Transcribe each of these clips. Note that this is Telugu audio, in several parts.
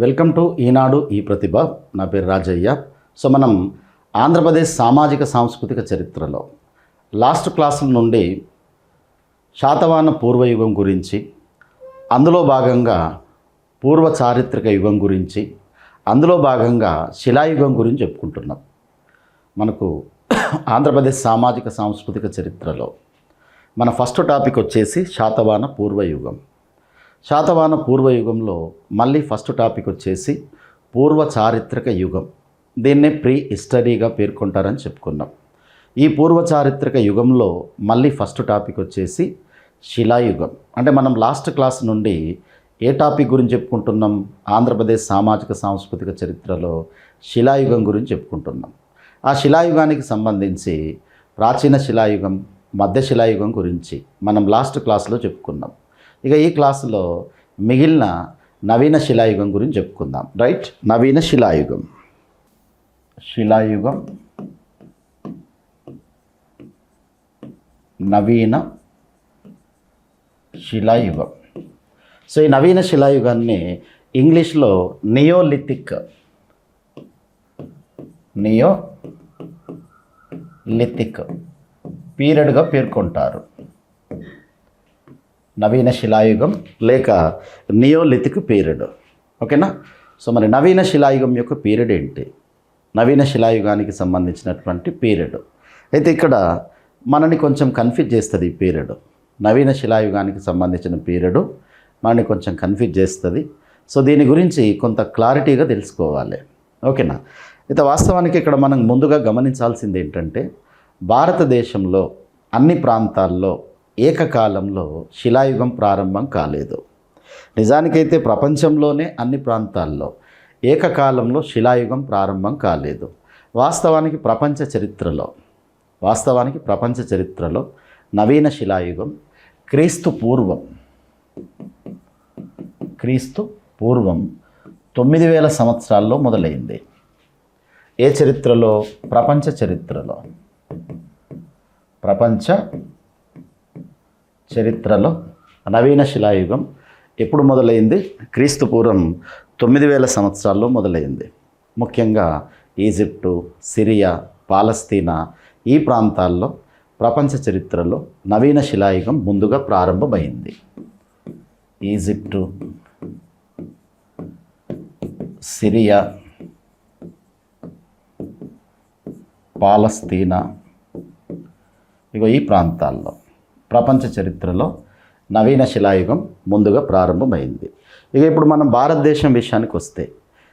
వెల్కమ్ టు ఈనాడు ఈ ప్రతిభ. నా పేరు రాజయ్య. సో మనం ఆంధ్రప్రదేశ్ సామాజిక సాంస్కృతిక చరిత్రలో లాస్ట్ క్లాసుల నుండి శాతవాహన పూర్వయుగం గురించి, అందులో భాగంగా పూర్వ చారిత్రక యుగం గురించి, అందులో భాగంగా శిలాయుగం గురించి చెప్పుకుంటున్నాం. మనకు ఆంధ్రప్రదేశ్ సామాజిక సాంస్కృతిక చరిత్రలో మన ఫస్ట్ టాపిక్ వచ్చేసి శాతవాహన పూర్వయుగం. శాతవాహన పూర్వయుగంలో మళ్ళీ ఫస్ట్ టాపిక్ వచ్చేసి పూర్వ చారిత్రక యుగం. దీన్నే ప్రీ హిస్టరీగా పేర్కొంటారని చెప్పుకున్నాం. ఈ పూర్వ చారిత్రక యుగంలో మళ్ళీ ఫస్ట్ టాపిక్ వచ్చేసి శిలాయుగం. అంటే మనం లాస్ట్ క్లాస్ నుండి ఏ టాపిక్ గురించి చెప్పుకుంటున్నాం? ఆంధ్రప్రదేశ్ సామాజిక సాంస్కృతిక చరిత్రలో శిలాయుగం గురించి చెప్పుకుంటున్నాం. ఆ శిలాయుగానికి సంబంధించి ప్రాచీన శిలాయుగం, మధ్య శిలాయుగం గురించి మనం లాస్ట్ క్లాస్లో చెప్పుకున్నాం. ఇక ఈ క్లాసులో మిగిలిన నవీన శిలాయుగం గురించి చెప్పుకుందాం. రైట్, నవీన శిలాయుగం. శిలాయుగం, నవీన శిలాయుగం. సో ఈ నవీన శిలాయుగాన్ని ఇంగ్లీష్లో నియోలిథిక్ పీరియడ్గా పేర్కొంటారు. నవీన శిలాయుగం లేక నియోలిథిక్ పీరియడ్. ఓకేనా? సో మరి నవీన శిలాయుగం యొక్క పీరియడ్ ఏంటి? నవీన శిలాయుగానికి సంబంధించినటువంటి పీరియడ్ అయితే ఇక్కడ మనని కొంచెం కన్ఫ్యూజ్ చేస్తుంది. ఈ పీరియడ్, నవీన శిలాయుగానికి సంబంధించిన పీరియడ్ మనని కొంచెం కన్ఫ్యూజ్ చేస్తుంది. సో దీని గురించి కొంత క్లారిటీగా తెలుసుకోవాలి. ఓకేనా? అయితే వాస్తవానికి ఇక్కడ మనం ముందుగా గమనించాల్సింది ఏంటంటే, భారతదేశంలో అన్ని ప్రాంతాల్లో ఏకకాలంలో శిలాయుగం ప్రారంభం కాలేదు. నిజానికైతే ప్రపంచంలోనే అన్ని ప్రాంతాల్లో ఏకకాలంలో శిలాయుగం ప్రారంభం కాలేదు. వాస్తవానికి ప్రపంచ చరిత్రలో నవీన శిలాయుగం క్రీస్తు పూర్వం 9000 సంవత్సరాల్లో మొదలైంది. ఏ చరిత్రలో? ప్రపంచ చరిత్రలో నవీన శిలాయుగం ఎప్పుడు మొదలైంది? క్రీస్తు పూర్వం 9000 సంవత్సరాల్లో మొదలైంది. ముఖ్యంగా ఈజిప్టు, సిరియా, పాలస్తీనా ఈ ప్రాంతాల్లో ప్రపంచ చరిత్రలో నవీన శిలాయుగం ముందుగా ప్రారంభమైంది. ఈజిప్టు, సిరియా, పాలస్తీనా ఈ ప్రాంతాల్లో ప్రపంచ చరిత్రలో నవీన శిలాయుగం ముందుగా ప్రారంభమైంది. ఇప్పుడు మనం భారతదేశం విషయానికి వస్తే,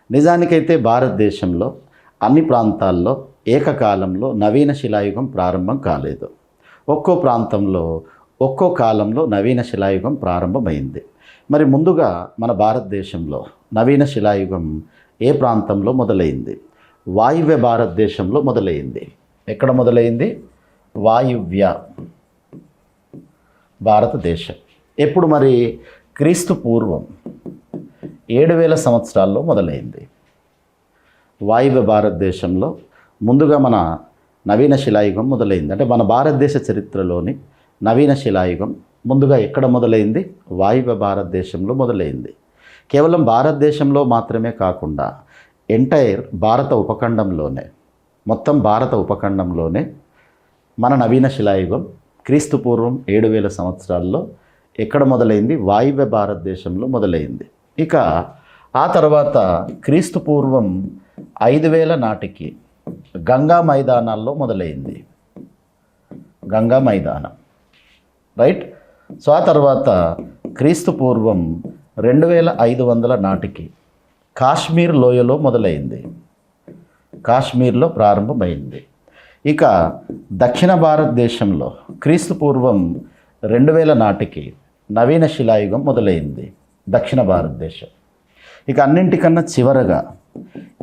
నిజానికైతే భారతదేశంలో అన్ని ప్రాంతాల్లో ఏకకాలంలో నవీన శిలాయుగం ప్రారంభం కాలేదు. ఒక్కో ప్రాంతంలో ఒక్కో కాలంలో నవీన శిలాయుగం ప్రారంభమైంది. మరి ముందుగా మన భారతదేశంలో నవీన శిలాయుగం ఏ ప్రాంతంలో మొదలైంది? వాయువ్య భారతదేశంలో మొదలైంది. ఎక్కడ మొదలైంది? వాయువ్య భారతదేశం. ఎప్పుడు మరి? క్రీస్తు పూర్వం 7000 సంవత్సరాల్లో మొదలైంది. వాయువ్య భారతదేశంలో ముందుగా మన నవీన శిలాయుగం మొదలైంది. అంటే మన భారతదేశ చరిత్రలోని నవీన శిలాయుగం ముందుగా ఎక్కడ మొదలైంది? వాయువ్య భారతదేశంలో మొదలైంది. కేవలం భారతదేశంలో మాత్రమే కాకుండా ఎంటైర్ మొత్తం భారత ఉపఖండంలోనే మన నవీన శిలాయుగం క్రీస్తు పూర్వం 7000 సంవత్సరాల్లో ఎక్కడ మొదలైంది? వాయువ్య భారతదేశంలో మొదలైంది. ఇక ఆ తర్వాత క్రీస్తు పూర్వం 5000 నాటికి గంగా మైదానాల్లో మొదలైంది. గంగా మైదానం. రైట్. సో ఆ తర్వాత క్రీస్తు పూర్వం 2500 నాటికి కాశ్మీర్ లోయలో మొదలైంది. కాశ్మీర్లో ప్రారంభమైంది. ఇక దక్షిణ భారతదేశంలో క్రీస్తు పూర్వం 2000 నాటికి నవీన శిలాయుగం మొదలైంది. దక్షిణ భారతదేశం. ఇక అన్నింటికన్నా చివరగా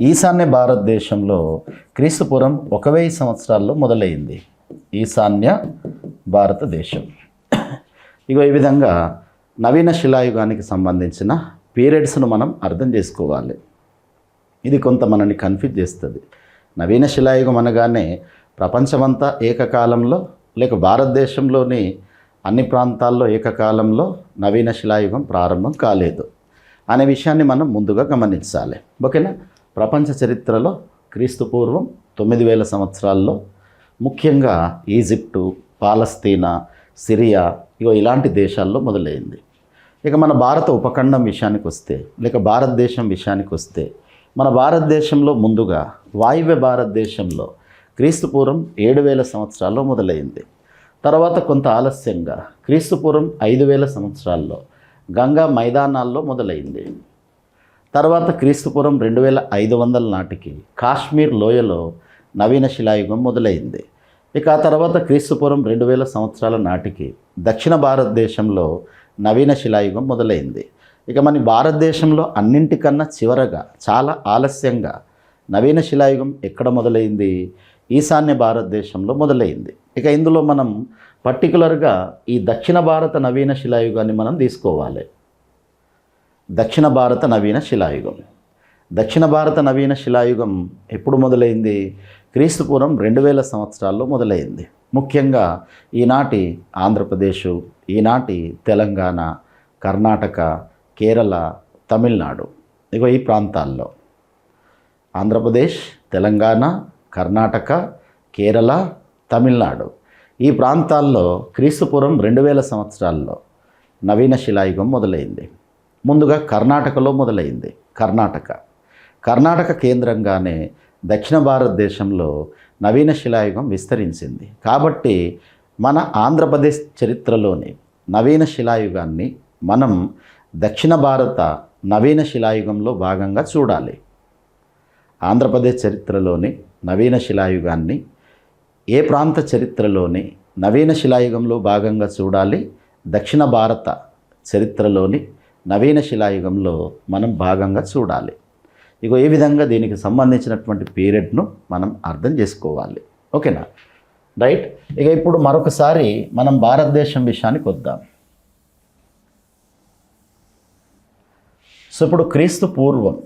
ఈశాన్య భారతదేశంలో క్రీస్తు పూర్వం 1000 సంవత్సరాల్లో మొదలైంది. ఈశాన్య భారతదేశం. ఈ విధంగా నవీన శిలాయుగానికి సంబంధించిన పీరియడ్స్ను మనం అర్థం చేసుకోవాలి. ఇది కొంత మనల్ని కన్ఫ్యూజ్ చేస్తుంది. నవీన శిలాయుగం అనగానే ప్రపంచమంతా ఏకకాలంలో లేక భారతదేశంలోని అన్ని ప్రాంతాల్లో ఏకకాలంలో నవీన శిలాయుగం ప్రారంభం కాలేదు. అనే విషయాన్ని మనం ముందుగా గమనించాలి. ఓకేనా. ప్రపంచ చరిత్రలో క్రీస్తు పూర్వం 9000 సంవత్సరాల్లో ముఖ్యంగా ఈజిప్టు, పాలస్తీనా, సిరియా ఇలాంటి దేశాల్లో మొదలైంది. ఇక మన భారత ఉపఖండం విషయానికి వస్తే, లేక భారతదేశం విషయానికి వస్తే, మన భారతదేశంలో ముందుగా వాయువ్య భారతదేశంలో క్రీస్తుపూర్వం 7000 సంవత్సరాల్లో మొదలైంది. తర్వాత కొంత ఆలస్యంగా క్రీస్తుపూర్వం 5000 సంవత్సరాల్లో గంగా మైదానాల్లో మొదలైంది. తర్వాత క్రీస్తుపూర్వం 2500 నాటికి కాశ్మీర్ లోయలో నవీన శిలాయుగం మొదలైంది. ఇక ఆ తర్వాత క్రీస్తుపూర్వం 2000 సంవత్సరాల నాటికి దక్షిణ భారతదేశంలో నవీన శిలాయుగం మొదలైంది. ఇక మన భారతదేశంలో అన్నింటికన్నా చివరగా చాలా ఆలస్యంగా నవీన శిలాయుగం ఎక్కడ మొదలైంది? ఈశాన్య భారతదేశంలో మొదలైంది. ఇక ఇందులో మనం పర్టికులర్గా ఈ దక్షిణ భారత నవీన శిలాయుగాన్ని మనం తీసుకోవాలి. దక్షిణ భారత నవీన శిలాయుగం. దక్షిణ భారత నవీన శిలాయుగం ఎప్పుడు మొదలైంది? క్రీస్తుపూర్వం 2000 సంవత్సరాల్లో మొదలైంది. ముఖ్యంగా ఈనాటి ఆంధ్రప్రదేశ్, ఈనాటి తెలంగాణ, కర్ణాటక, కేరళ, తమిళనాడు ఈ ప్రాంతాల్లో, ఆంధ్రప్రదేశ్, తెలంగాణ, కర్ణాటక, కేరళ, తమిళనాడు ఈ ప్రాంతాల్లో క్రీస్తుపూర్వం 2000 సంవత్సరాల్లో నవీన శిలాయుగం మొదలైంది. ముందుగా కర్ణాటకలో మొదలైంది. కర్ణాటక కేంద్రంగానే దక్షిణ భారతదేశంలో నవీన శిలాయుగం విస్తరించింది. కాబట్టి మన ఆంధ్రప్రదేశ్ చరిత్రలోని నవీన శిలాయుగాన్ని మనం దక్షిణ భారత నవీన శిలాయుగంలో భాగంగా చూడాలి. ఆంధ్రప్రదేశ్ చరిత్రలోని నవీన శిలాయుగాన్ని ఏ ప్రాంత చరిత్రలోని నవీన శిలాయుగంలో భాగంగా చూడాలి? దక్షిణ భారత చరిత్రలోని నవీన శిలాయుగంలో మనం భాగంగా చూడాలి. ఈ విధంగా దీనికి సంబంధించినటువంటి పీరియడ్ను మనం అర్థం చేసుకోవాలి. ఓకేనా, రైట్. ఇక ఇప్పుడు మరొకసారి మనం భారతదేశం విషయానికి వద్దాం. సో ఇప్పుడు క్రీస్తు పూర్వం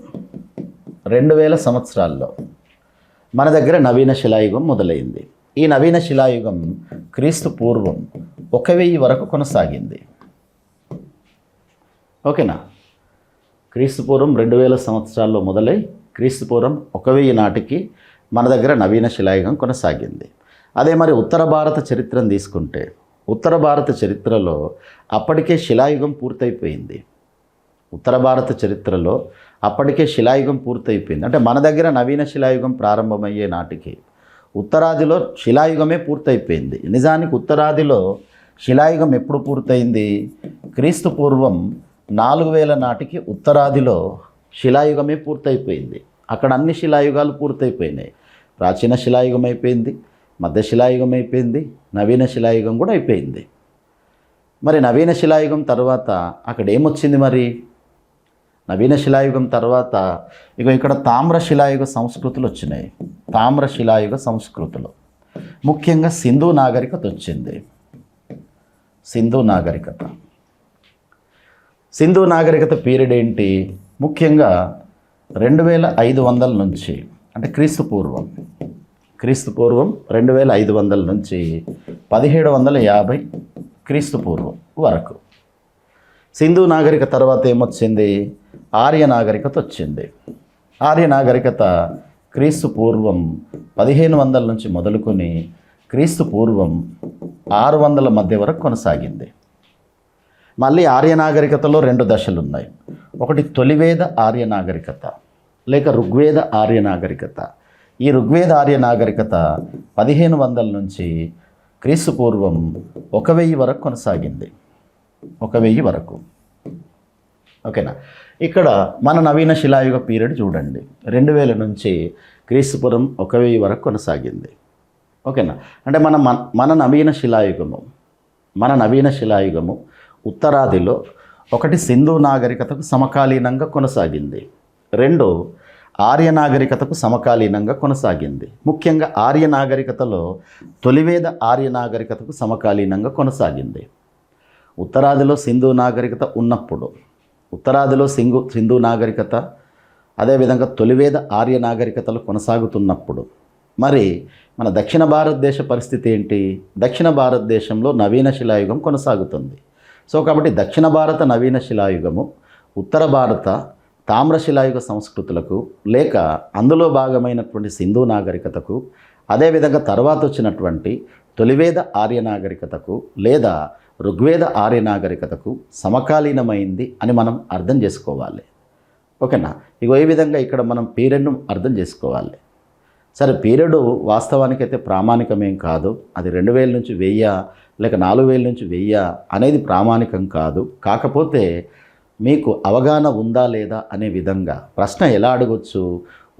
2000 సంవత్సరాల్లో మన దగ్గర నవీన శిలాయుగం మొదలైంది. ఈ నవీన శిలాయుగం క్రీస్తు పూర్వం 1000 వరకు కొనసాగింది. ఓకేనా. క్రీస్తుపూర్వం 2000 సంవత్సరాల్లో మొదలై క్రీస్తుపూర్వం 1000 నాటికి మన దగ్గర నవీన శిలాయుగం కొనసాగింది. అదే మరి ఉత్తర భారత చరిత్రను తీసుకుంటే, ఉత్తర భారత చరిత్రలో అప్పటికే శిలాయుగం పూర్తయిపోయింది. ఉత్తర భారత చరిత్రలో అప్పటికే శిలాయుగం పూర్తయిపోయింది. అంటే మన దగ్గర నవీన శిలాయుగం ప్రారంభమయ్యే నాటికి ఉత్తరాదిలో శిలాయుగమే పూర్తయిపోయింది. నిజానికి ఉత్తరాదిలో శిలాయుగం ఎప్పుడు పూర్తయింది? క్రీస్తు పూర్వం 4000 నాటికి ఉత్తరాదిలో శిలాయుగమే పూర్తయిపోయింది. అక్కడ అన్ని శిలాయుగాలు పూర్తయిపోయినాయి. ప్రాచీన శిలాయుగం అయిపోయింది, మధ్య శిలాయుగం అయిపోయింది, నవీన శిలాయుగం కూడా అయిపోయింది. మరి నవీన శిలాయుగం తర్వాత అక్కడ ఏమొచ్చింది? మరి నవీన శిలాయుగం తర్వాత ఇక్కడ తామ్ర శిలాయుగ సంస్కృతులు వచ్చినాయి. తామ్ర శిలాయుగ సంస్కృతులు ముఖ్యంగా సింధు నాగరికత వచ్చింది. సింధు నాగరికత. సింధు నాగరికత పీరియడ్ ఏంటి? ముఖ్యంగా 2500 నుంచి, అంటే క్రీస్తు పూర్వం 2500 నుంచి 1750 క్రీస్తు పూర్వం వరకు. సింధు నాగరికత తర్వాత ఏమొచ్చింది? ఆర్య నాగరికత వచ్చింది. ఆర్య నాగరికత క్రీస్తు పూర్వం 1500 నుంచి మొదలుకొని క్రీస్తు పూర్వం 600 మధ్య వరకు కొనసాగింది. మళ్ళీ ఆర్య నాగరికతలో 2 దశలు ఉన్నాయి. ఒకటి తొలివేద ఆర్య నాగరికత, లేక ఋగ్వేద ఆర్య నాగరికత. ఈ ఋగ్వేద ఆర్య నాగరికత 1500 నుంచి క్రీస్తు పూర్వం 1000 వరకు కొనసాగింది. 1000 వరకు. ఓకేనా. ఇక్కడ మన నవీన శిలాయుగ పీరియడ్ చూడండి, 2000 నుంచి క్రీస్తుపూర్వం 1000 వరకు కొనసాగింది. ఓకేనా. అంటే మన నవీన శిలాయుగము ఉత్తరాదిలో ఒకటి సింధు నాగరికతకు సమకాలీనంగా కొనసాగింది, 2 ఆర్య నాగరికతకు సమకాలీనంగా కొనసాగింది. ముఖ్యంగా ఆర్య నాగరికతలో తొలివేద ఆర్య నాగరికతకు సమకాలీనంగా కొనసాగింది. ఉత్తరాదిలో సింధు నాగరికత ఉన్నప్పుడు, ఉత్తరాదిలో సింధు నాగరికత, అదేవిధంగా తొలివేద ఆర్య నాగరికతలు కొనసాగుతున్నప్పుడు మరి మన దక్షిణ భారతదేశ పరిస్థితి ఏంటి? దక్షిణ భారతదేశంలో నవీన శిలాయుగం కొనసాగుతుంది. సో కాబట్టి దక్షిణ భారత నవీన శిలాయుగము ఉత్తర భారత తామ్రశిలాయుగ సంస్కృతులకు లేక అందులో భాగమైనటువంటి సింధు నాగరికతకు, అదేవిధంగా తర్వాత వచ్చినటువంటి తొలివేద ఆర్య నాగరికతకు లేదా ఋగ్వేద ఆర్య నాగరికతకు సమకాలీనమైంది అని మనం అర్థం చేసుకోవాలి. ఓకేనా? ఇగో ఈ విధంగా ఇక్కడ మనం పీరియడ్ను అర్థం చేసుకోవాలి. సరే, పీరియడ్ వాస్తవానికైతే ప్రామాణికమేం కాదు. అది 2000 నుంచి 1000 లేక 4000 నుంచి 1000 అనేది ప్రామాణికం కాదు. కాకపోతే మీకు అవగాహన ఉందా లేదా అనే విధంగా ప్రశ్న ఎలా అడగొచ్చు?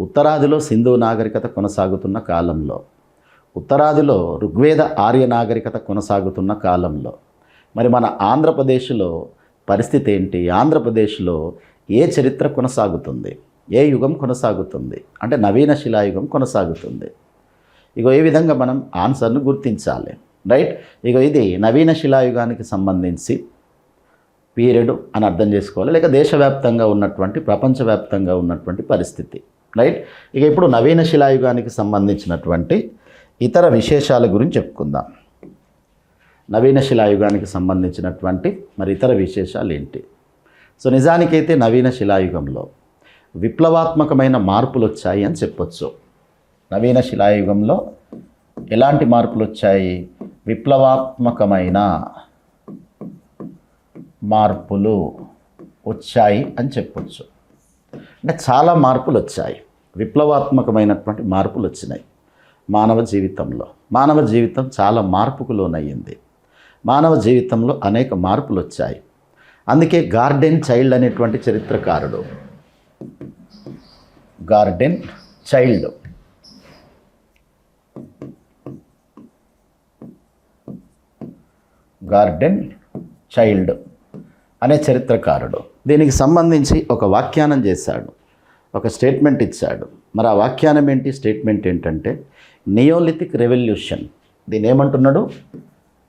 ఉత్తరాదిలో సింధు నాగరికత కొనసాగుతున్న కాలంలో, ఉత్తరాదిలో ఋగ్వేద ఆర్య నాగరికత కొనసాగుతున్న కాలంలో మరి మన ఆంధ్రప్రదేశ్లో పరిస్థితి ఏంటి? ఆంధ్రప్రదేశ్లో ఏ చరిత్ర కొనసాగుతుంది? ఏ యుగం కొనసాగుతుంది? అంటే నవీన శిలాయుగం కొనసాగుతుంది. ఇగో ఈ విధంగా మనం ఆన్సర్ను గుర్తించాలి. రైట్? ఇగో ఇది నవీన శిలాయుగానికి సంబంధించి పీరియడ్ అని అర్థం చేసుకోవాలి, లేక దేశవ్యాప్తంగా ఉన్నటువంటి ప్రపంచవ్యాప్తంగా ఉన్నటువంటి పరిస్థితి. రైట్? ఇక ఇప్పుడు నవీన శిలాయుగానికి సంబంధించినటువంటి ఇతర విశేషాల గురించి చెప్పుకుందాం. నవీన శిలాయుగానికి సంబంధించినటువంటి మరి ఇతర విశేషాలు ఏంటి? సో నిజానికైతే నవీన శిలాయుగంలో విప్లవాత్మకమైన మార్పులు వచ్చాయి అని చెప్పొచ్చు. నవీన శిలాయుగంలో ఎలాంటి మార్పులు వచ్చాయి? విప్లవాత్మకమైన మార్పులు వచ్చాయి అని చెప్పొచ్చు. అంటే చాలా మార్పులు వచ్చాయి, విప్లవాత్మకమైనటువంటి మార్పులు వచ్చినాయి మానవ జీవితంలో. మానవ జీవితం చాలా మార్పుకు లోనయ్యింది. మానవ జీవితంలో అనేక మార్పులు వచ్చాయి. అందుకే గార్డెన్ చైల్డ్ అనేటువంటి చరిత్రకారుడు, గార్డెన్ చైల్డ్ అనే చరిత్రకారుడు దీనికి సంబంధించి ఒక వ్యాఖ్యానం చేశాడు, ఒక స్టేట్మెంట్ ఇచ్చాడు. మరి ఆ వ్యాఖ్యానం ఏంటి? స్టేట్మెంట్ ఏంటంటే నియోలిథిక్ రెవల్యూషన్. దీని ఏమంటున్నాడు?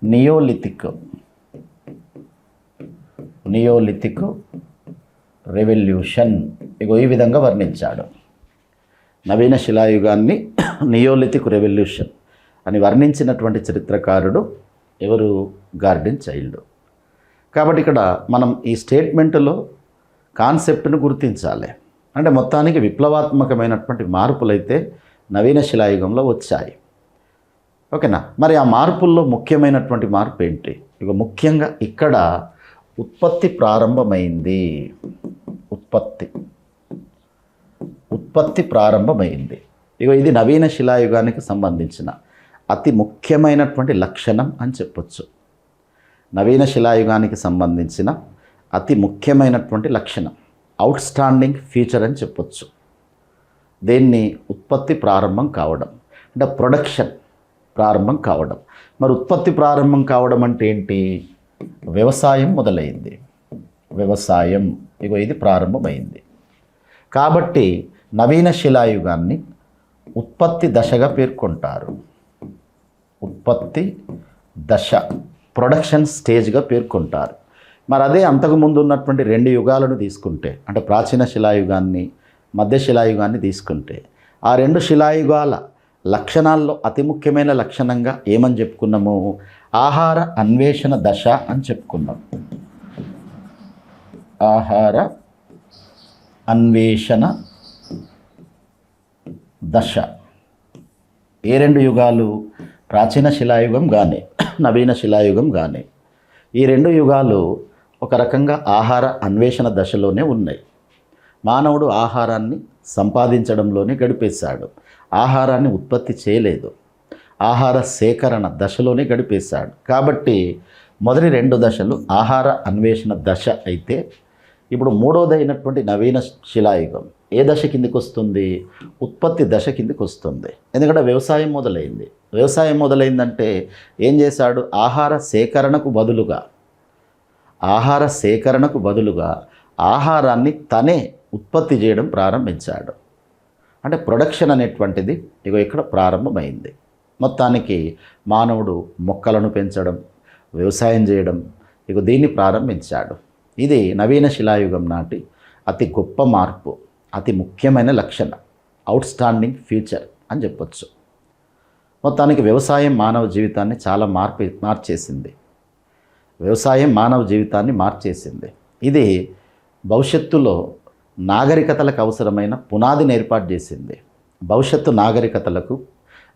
Neolithic revolution. ఇగో ఈ విధంగా వర్ణించాడు. నవీన శిలాయుగాన్ని నియోలిథిక్ రెవల్యూషన్ అని వర్ణించినటువంటి చరిత్రకారుడు ఎవరు? Garden child. కాబట్టి ఇక్కడ మనం ఈ స్టేట్మెంట్లో కాన్సెప్ట్ను గుర్తించాలి. అంటే మొత్తానికి విప్లవాత్మకమైనటువంటి మార్పులైతే నవీన శిలాయుగంలో వచ్చాయి. ఓకేనా? మరి ఆ మార్పుల్లో ముఖ్యమైనటువంటి మార్పు ఏంటి? ఇక ముఖ్యంగా ఇక్కడ ఉత్పత్తి ప్రారంభమైంది. ఉత్పత్తి ప్రారంభమైంది. ఇక ఇది నవీన శిలాయుగానికి సంబంధించిన అతి ముఖ్యమైనటువంటి లక్షణం అని చెప్పొచ్చు. నవీన శిలాయుగానికి సంబంధించిన అతి ముఖ్యమైనటువంటి లక్షణం, అవుట్ స్టాండింగ్ ఫీచర్ అని చెప్పొచ్చు. దీన్ని ఉత్పత్తి ప్రారంభం కావడం, అంటే ప్రొడక్షన్ ప్రారంభం కావడం. మరి ఉత్పత్తి ప్రారంభం కావడం అంటే ఏంటి? వ్యవసాయం మొదలైంది. వ్యవసాయం ఇగో ఇది ప్రారంభమైంది. కాబట్టి నవీన శిలాయుగాన్ని ఉత్పత్తి దశగా పేర్కొంటారు. ఉత్పత్తి దశ, ప్రొడక్షన్ స్టేజ్గా పేర్కొంటారు. మరి అదే అంతకుముందు ఉన్నటువంటి 2 యుగాలను తీసుకుంటే, అంటే ప్రాచీన శిలాయుగాన్ని, మధ్య శిలాయుగాన్ని తీసుకుంటే, ఆ 2 శిలాయుగాల లక్షణాల్లో అతి ముఖ్యమైన లక్షణంగా ఏమని చెప్పుకున్నాము? ఆహార అన్వేషణ దశ అని చెప్పుకున్నాం. ఆహార అన్వేషణ దశ. ఏ 2 యుగాలు? ప్రాచీన శిలాయుగం కానీ నవీన శిలాయుగం కానీ. ఈ 2 యుగాలు ఒక రకంగా ఆహార అన్వేషణ దశలోనే ఉన్నాయి. మానవుడు ఆహారాన్ని సంపాదించడంలోనే గడిపేశాడు, ఆహారాన్ని ఉత్పత్తి చేయలేదు. ఆహార సేకరణ దశలోనే గడిపేశాడు. కాబట్టి మొదటి 2 దశలు ఆహార అన్వేషణ దశ అయితే, ఇప్పుడు మూడోదైనటువంటి నవీన శిలాయుగం ఏ దశ కిందికి వస్తుంది? ఉత్పత్తి దశ కిందికి వస్తుంది. ఎందుకంటే వ్యవసాయం మొదలైంది. వ్యవసాయం మొదలైందంటే ఏం చేశాడు? ఆహార సేకరణకు బదులుగా ఆహారాన్ని తనే ఉత్పత్తి చేయడం ప్రారంభించాడు. అంటే ప్రొడక్షన్ అనేటువంటిది ఇగో ఇక్కడ ప్రారంభమైంది. మొత్తానికి మానవుడు మొక్కలను పెంచడం, వ్యవసాయం చేయడం, ఇగో దీన్ని ప్రారంభించాడు. ఇది నవీన శిలాయుగం నాటి అతి గొప్ప మార్పు, అతి ముఖ్యమైన లక్షణం, అవుట్ స్టాండింగ్ ఫ్యూచర్ అని చెప్పొచ్చు. మొత్తానికి వ్యవసాయం మానవ జీవితాన్ని చాలా మార్చేసింది. వ్యవసాయం మానవ జీవితాన్ని మార్చేసింది. ఇది భవిష్యత్తులో నాగరికతలకు అవసరమైన పునాదిని ఏర్పాటు చేసింది. భవిష్యత్తు నాగరికతలకు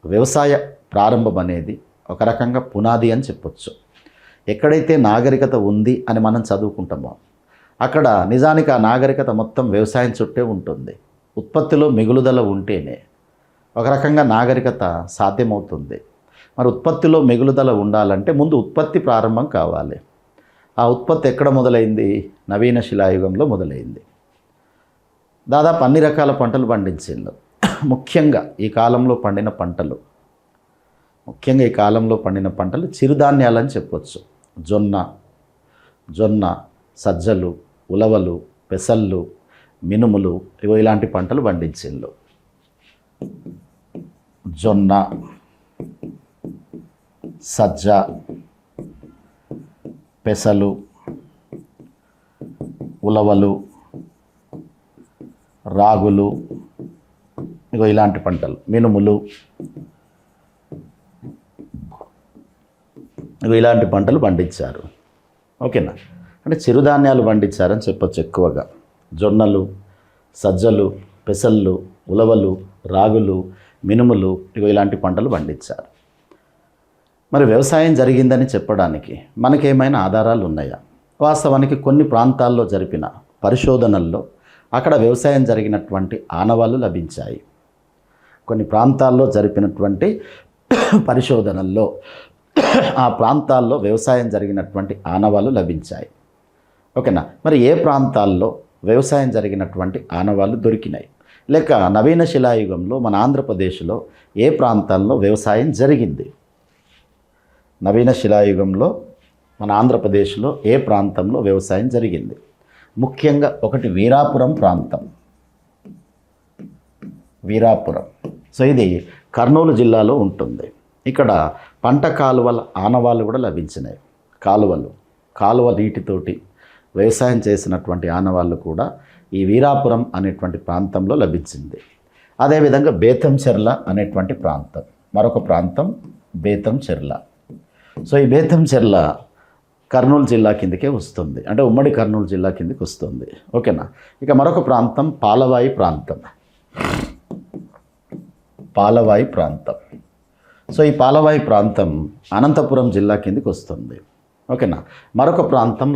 వ్యవసాయ ప్రారంభం అనేది ఒక రకంగా పునాది అని చెప్పొచ్చు. ఎక్కడైతే నాగరికత ఉంది అని మనం చదువుకుంటామో అక్కడ నిజానికి ఆ నాగరికత మొత్తం వ్యవసాయం చుట్టే ఉంటుంది. ఉత్పత్తిలో మిగులుదల ఉంటేనే ఒక రకంగా నాగరికత సాధ్యమవుతుంది. మరి ఉత్పత్తిలో మిగులుదల ఉండాలంటే ముందు ఉత్పత్తి ప్రారంభం కావాలి. ఆ ఉత్పత్తి ఎక్కడ మొదలైంది? నవీన శిలాయుగంలో మొదలైంది. దాదాపు అన్ని రకాల పంటలు పండించిండ్రు. ముఖ్యంగా ఈ కాలంలో పండిన పంటలు చిరుధాన్యాలని చెప్పొచ్చు. జొన్న, సజ్జలు, ఉలవలు, పెసళ్ళు, మినుములు, ఇలాంటి పంటలు పండించిండ్రు. జొన్న, సజ్జ, పెసలు, ఉలవలు, రాగులు, ఇలాంటి పంటలు, మినుములు, ఇలాంటి పంటలు పండించారు. ఓకేనా? అంటే చిరుధాన్యాలు పండించారని చెప్పొచ్చు. ఎక్కువగా జొన్నలు, సజ్జలు, పెసళ్ళు, ఉలవలు, రాగులు, మినుములు, ఇలాంటి పంటలు పండించారు. మరి వ్యవసాయం జరిగిందని చెప్పడానికి మనకేమైనా ఆధారాలు ఉన్నాయా? వాస్తవానికి కొన్ని ప్రాంతాల్లో జరిపిన పరిశోధనల్లో అక్కడ వ్యవసాయం జరిగినటువంటి ఆనవాళ్ళు లభించాయి. కొన్ని ప్రాంతాల్లో జరిపినటువంటి పరిశోధనల్లో ఆ ప్రాంతాల్లో వ్యవసాయం జరిగినటువంటి ఆనవాళ్ళు లభించాయి. ఓకేనా? మరి ఏ ప్రాంతాల్లో వ్యవసాయం జరిగినటువంటి ఆనవాళ్ళు దొరికినాయి? లేక నవీన శిలాయుగంలో మన ఆంధ్రప్రదేశ్లో ఏ ప్రాంతాల్లో వ్యవసాయం జరిగింది? నవీన శిలాయుగంలో మన ఆంధ్రప్రదేశ్లో ఏ ప్రాంతంలో వ్యవసాయం జరిగింది? ముఖ్యంగా ఒకటి వీరాపురం ప్రాంతం. వీరాపురం. సో ఇది కర్నూలు జిల్లాలో ఉంటుంది. ఇక్కడ పంట కాలువల ఆనవాళ్ళు కూడా లభించినాయి. కాలువ నీటితోటి వ్యవసాయం చేసినటువంటి ఆనవాళ్ళు కూడా ఈ వీరాపురం అనేటువంటి ప్రాంతంలో లభించింది. అదేవిధంగా బేతంచెర్ల అనేటువంటి ప్రాంతం, మరొక ప్రాంతం బేతంచెర్ల. సో ఈ బేతంచెర్ల కర్నూలు జిల్లా కిందకే వస్తుంది, అంటే ఉమ్మడి కర్నూలు జిల్లా కిందకి వస్తుంది. ఓకేనా? ఇక మరొక ప్రాంతం పాలవాయి ప్రాంతం. సో ఈ పాలవాయి ప్రాంతం అనంతపురం జిల్లా కిందకి వస్తుంది. ఓకేనా? మరొక ప్రాంతం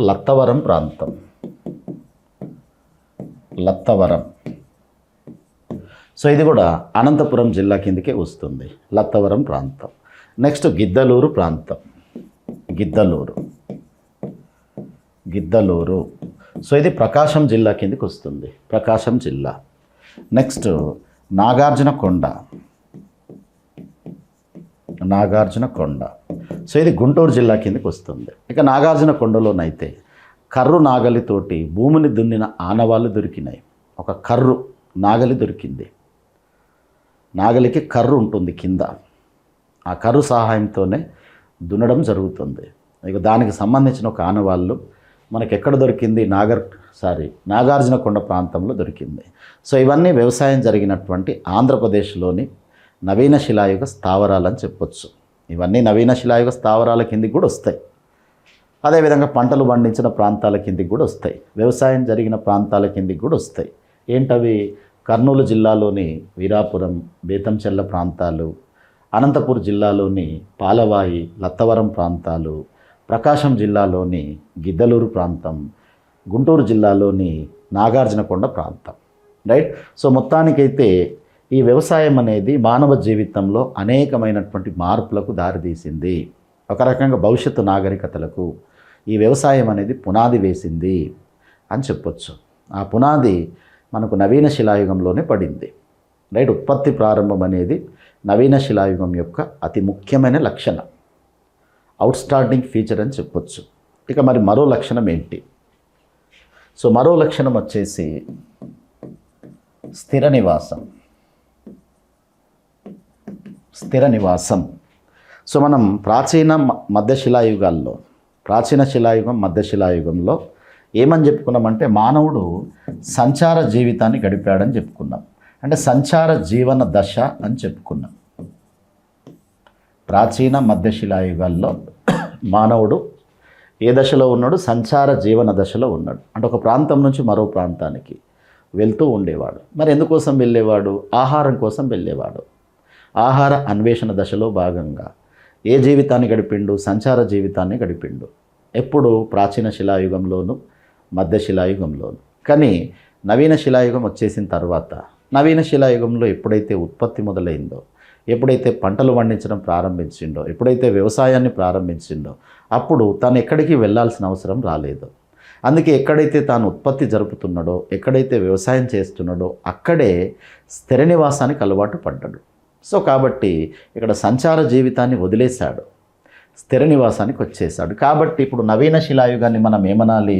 లత్తవరం. సో ఇది కూడా అనంతపురం జిల్లా కిందకే వస్తుంది, లత్తవరం ప్రాంతం. నెక్స్ట్ గిద్దలూరు ప్రాంతం. గిద్దలూరు. సో ఇది ప్రకాశం జిల్లా కిందకి వస్తుంది, ప్రకాశం జిల్లా. నెక్స్ట్ నాగార్జునకొండ. సో ఇది గుంటూరు జిల్లా కిందకి వస్తుంది. ఇక నాగార్జునకొండలోనైతే కర్రు నాగలితోటి భూమిని దున్నిన ఆనవాళ్ళు దొరికినాయి. ఒక కర్రు నాగలి దొరికింది. నాగలికి కర్రు ఉంటుంది కింద, ఆ కర్రు సహాయంతోనే దున్నడం జరుగుతుంది. ఇక దానికి సంబంధించిన ఒక ఆనవాళ్ళు మనకి ఎక్కడ దొరికింది? నాగార్జునకొండ ప్రాంతంలో దొరికింది. సో ఇవన్నీ వ్యవసాయం జరిగినటువంటి ఆంధ్రప్రదేశ్లోని నవీన శిలాయుగ స్థావరాలని చెప్పొచ్చు. ఇవన్నీ నవీన శిలాయుగ స్థావరాల కిందికి కూడా వస్తాయి. అదేవిధంగా పంటలు పండించిన ప్రాంతాల కిందికి కూడా వస్తాయి, వ్యవసాయం జరిగిన ప్రాంతాల కిందికి కూడా వస్తాయి. ఏంటవి? కర్నూలు జిల్లాలోని వీరాపురం, బేతంచెర్ల ప్రాంతాలు, అనంతపూర్ జిల్లాలోని పాలవాయి, లత్తవరం ప్రాంతాలు, ప్రకాశం జిల్లాలోని గిద్దలూరు ప్రాంతం, గుంటూరు జిల్లాలోని నాగార్జునకొండ ప్రాంతం. రైట్? సో మొత్తానికైతే ఈ వ్యవసాయం అనేది మానవ జీవితంలో అనేకమైనటువంటి మార్పులకు దారితీసింది. ఒక రకంగా భవిష్యత్తు నాగరికతలకు ఈ వ్యవసాయం అనేది పునాది వేసింది అని చెప్పొచ్చు. ఆ పునాది మనకు నవీన శిలాయుగంలోనే పడింది. రైట్? ఉత్పత్తి ప్రారంభం అనేది నవీన శిలాయుగం యొక్క అతి ముఖ్యమైన లక్షణం, అవుట్స్టాండింగ్ ఫీచర్ అని చెప్పొచ్చు. ఇక మరి మరో లక్షణం ఏంటి? సో మరో లక్షణం వచ్చేసి స్థిర నివాసం. సో మనం ప్రాచీన శిలాయుగం, మధ్యశిలాయుగంలో ఏమని చెప్పుకున్నామంటే మానవుడు సంచార జీవితాన్ని గడిపాడని చెప్పుకున్నాం. అంటే సంచార జీవన దశ అని చెప్పుకున్నాం. ప్రాచీన మధ్యశిలాయుగాల్లో మానవుడు ఏ దశలో ఉన్నాడు? సంచార జీవన దశలో ఉన్నాడు. అంటే ఒక ప్రాంతం నుంచి మరో ప్రాంతానికి వెళ్తూ ఉండేవాడు. మరి ఎందుకోసం వెళ్ళేవాడు? ఆహారం కోసం వెళ్ళేవాడు. ఆహార అన్వేషణ దశలో భాగంగా ఏ జీవితాన్ని గడిపిండు? సంచార జీవితాన్ని గడిపిండు. ఎప్పుడు? ప్రాచీన శిలాయుగంలోను, మధ్య శిలాయుగంలోను. కానీ నవీన శిలాయుగం వచ్చేసిన తర్వాత, నవీన శిలాయుగంలో ఎప్పుడైతే ఉత్పత్తి మొదలైందో, ఎప్పుడైతే పంటలు పండించడం ప్రారంభించిండో, ఎప్పుడైతే వ్యవసాయాన్ని ప్రారంభించిండో, అప్పుడు తాను ఎక్కడికి వెళ్ళాల్సిన అవసరం రాలేదు. అందుకే ఎక్కడైతే తాను ఉత్పత్తి జరుపుతున్నాడో, ఎక్కడైతే వ్యవసాయం చేస్తున్నాడో అక్కడే స్థిర నివాసానికి అలవాటు పడ్డాడు. సో కాబట్టి ఇక్కడ సంచార జీవితాన్ని వదిలేశాడు, స్థిర నివాసానికి వచ్చేసాడు. కాబట్టి ఇప్పుడు నవీన శిలాయుగాన్ని మనం ఏమనాలి?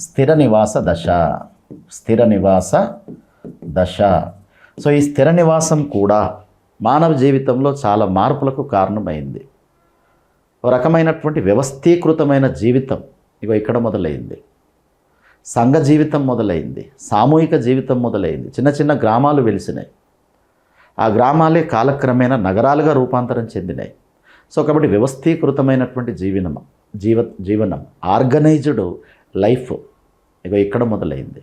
స్థిర నివాస దశ. స్థిర నివాస దశ. సో ఈ స్థిర నివాసం కూడా మానవ జీవితంలో చాలా మార్పులకు కారణమైంది. ఒక రకమైనటువంటి వ్యవస్థీకృతమైన జీవితం ఇక్కడ మొదలైంది. సంఘ జీవితం మొదలైంది, సామూహిక జీవితం మొదలైంది. చిన్న చిన్న గ్రామాలు వెలిసినాయి. ఆ గ్రామాలే కాలక్రమేణా నగరాలుగా రూపాంతరం చెందినాయి. సో కాబట్టి వ్యవస్థీకృతమైనటువంటి జీవనం ఆర్గనైజ్డ్ లైఫ్ ఇక్కడ మొదలైంది.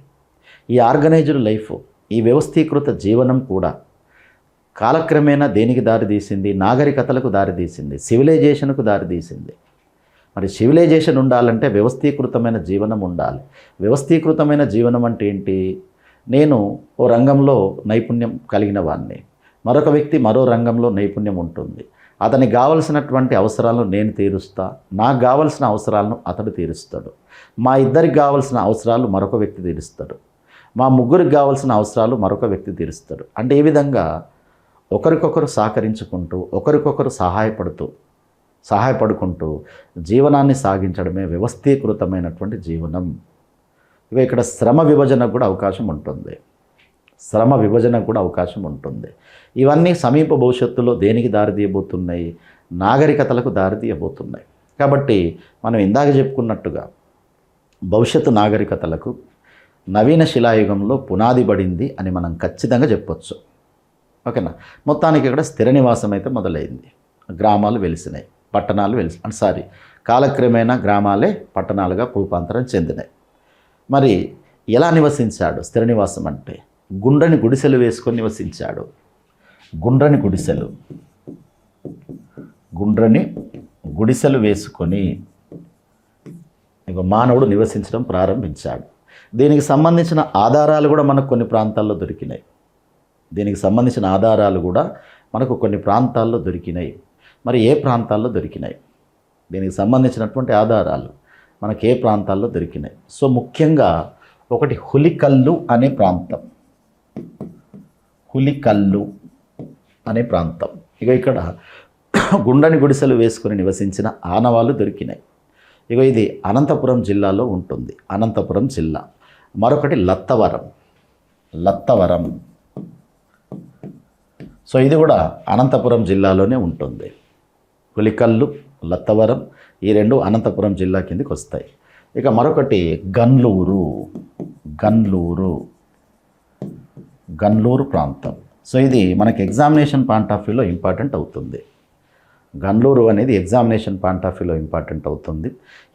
ఈ ఆర్గనైజ్డ్ లైఫ్, ఈ వ్యవస్థీకృత జీవనం కూడా కాలక్రమేణా దేనికి దారితీసింది? నాగరికతలకు దారితీసింది, సివిలైజేషన్కు దారితీసింది. మరి సివిలైజేషన్ ఉండాలంటే వ్యవస్థీకృతమైన జీవనం ఉండాలి. వ్యవస్థీకృతమైన జీవనం అంటే ఏంటి? నేను ఓ రంగంలో నైపుణ్యం కలిగిన వాడిని, మరొక వ్యక్తి మరో రంగంలో నైపుణ్యం ఉంటుంది. అతనికి కావలసినటువంటి అవసరాలను నేను తీరుస్తా, నాకు కావలసిన అవసరాలను అతడు తీరుస్తాడు. మా ఇద్దరికి కావలసిన అవసరాలు మరొక వ్యక్తి తీరుస్తాడు. మా ముగ్గురికి కావలసిన అవసరాలు మరొక వ్యక్తి తీరుస్తాడు. అంటే ఈ విధంగా ఒకరికొకరు సహకరించుకుంటూ, ఒకరికొకరు సహాయపడుకుంటూ జీవనాన్ని సాగించడమే వ్యవస్థీకృతమైనటువంటి జీవనం. ఇక్కడ శ్రమ విభజనకు కూడా అవకాశం ఉంటుంది. ఇవన్నీ సమీప భవిష్యత్తులో దేనికి దారితీయబోతున్నాయి? నాగరికతలకు దారితీయబోతున్నాయి. కాబట్టి మనం ఇందాక చెప్పుకున్నట్టుగా భవిష్యత్తు నాగరికతలకు నవీన శిలాయుగంలో పునాది పడింది అని మనం ఖచ్చితంగా చెప్పొచ్చు. ఓకేనా? మొత్తానికి ఇక్కడ స్థిర నివాసం అయితే మొదలైంది. గ్రామాలు వెలిసినాయి, పట్టణాలు కాలక్రమేణా గ్రామాలే పట్టణాలుగా రూపాంతరం చెందినాయి. మరి ఎలా నివసించాడు? స్థిర నివాసం అంటే గుండ్రని గుడిసెలు వేసుకొని నివసించాడు. గుండ్రని గుడిసెలు వేసుకొని మానవుడు నివసించడం ప్రారంభించాడు. దీనికి సంబంధించిన ఆధారాలు కూడా మనకు కొన్ని ప్రాంతాల్లో దొరికినాయి. మరి ఏ ప్రాంతాల్లో దొరికినాయి? దీనికి సంబంధించినటువంటి ఆధారాలు మనకి ఏ ప్రాంతాల్లో దొరికినాయి? సో ముఖ్యంగా ఒకటి హులికల్లు అనే ప్రాంతం. ఇక్కడ గుండని గుడిసెలు వేసుకొని నివసించిన ఆనవాళ్ళు దొరికినాయి. ఇది అనంతపురం జిల్లాలో ఉంటుంది. అనంతపురం జిల్లా. మరొకటి లత్తవరం. సో ఇది కూడా అనంతపురం జిల్లాలోనే ఉంటుంది. పులికల్లు, లత్తవరం ఈ రెండు అనంతపురం జిల్లా కిందకి వస్తాయి. ఇక మరొకటి గన్లూరు ప్రాంతం. సో ఇది మనకి ఎగ్జామినేషన్ పాయింట్ ఆఫ్ వ్యూలో ఇంపార్టెంట్ అవుతుంది. గన్లూరు అనేది ఎగ్జామినేషన్ పాయింట్ ఆఫ్ వ్యూలో ఇంపార్టెంట్ అవుతుంది.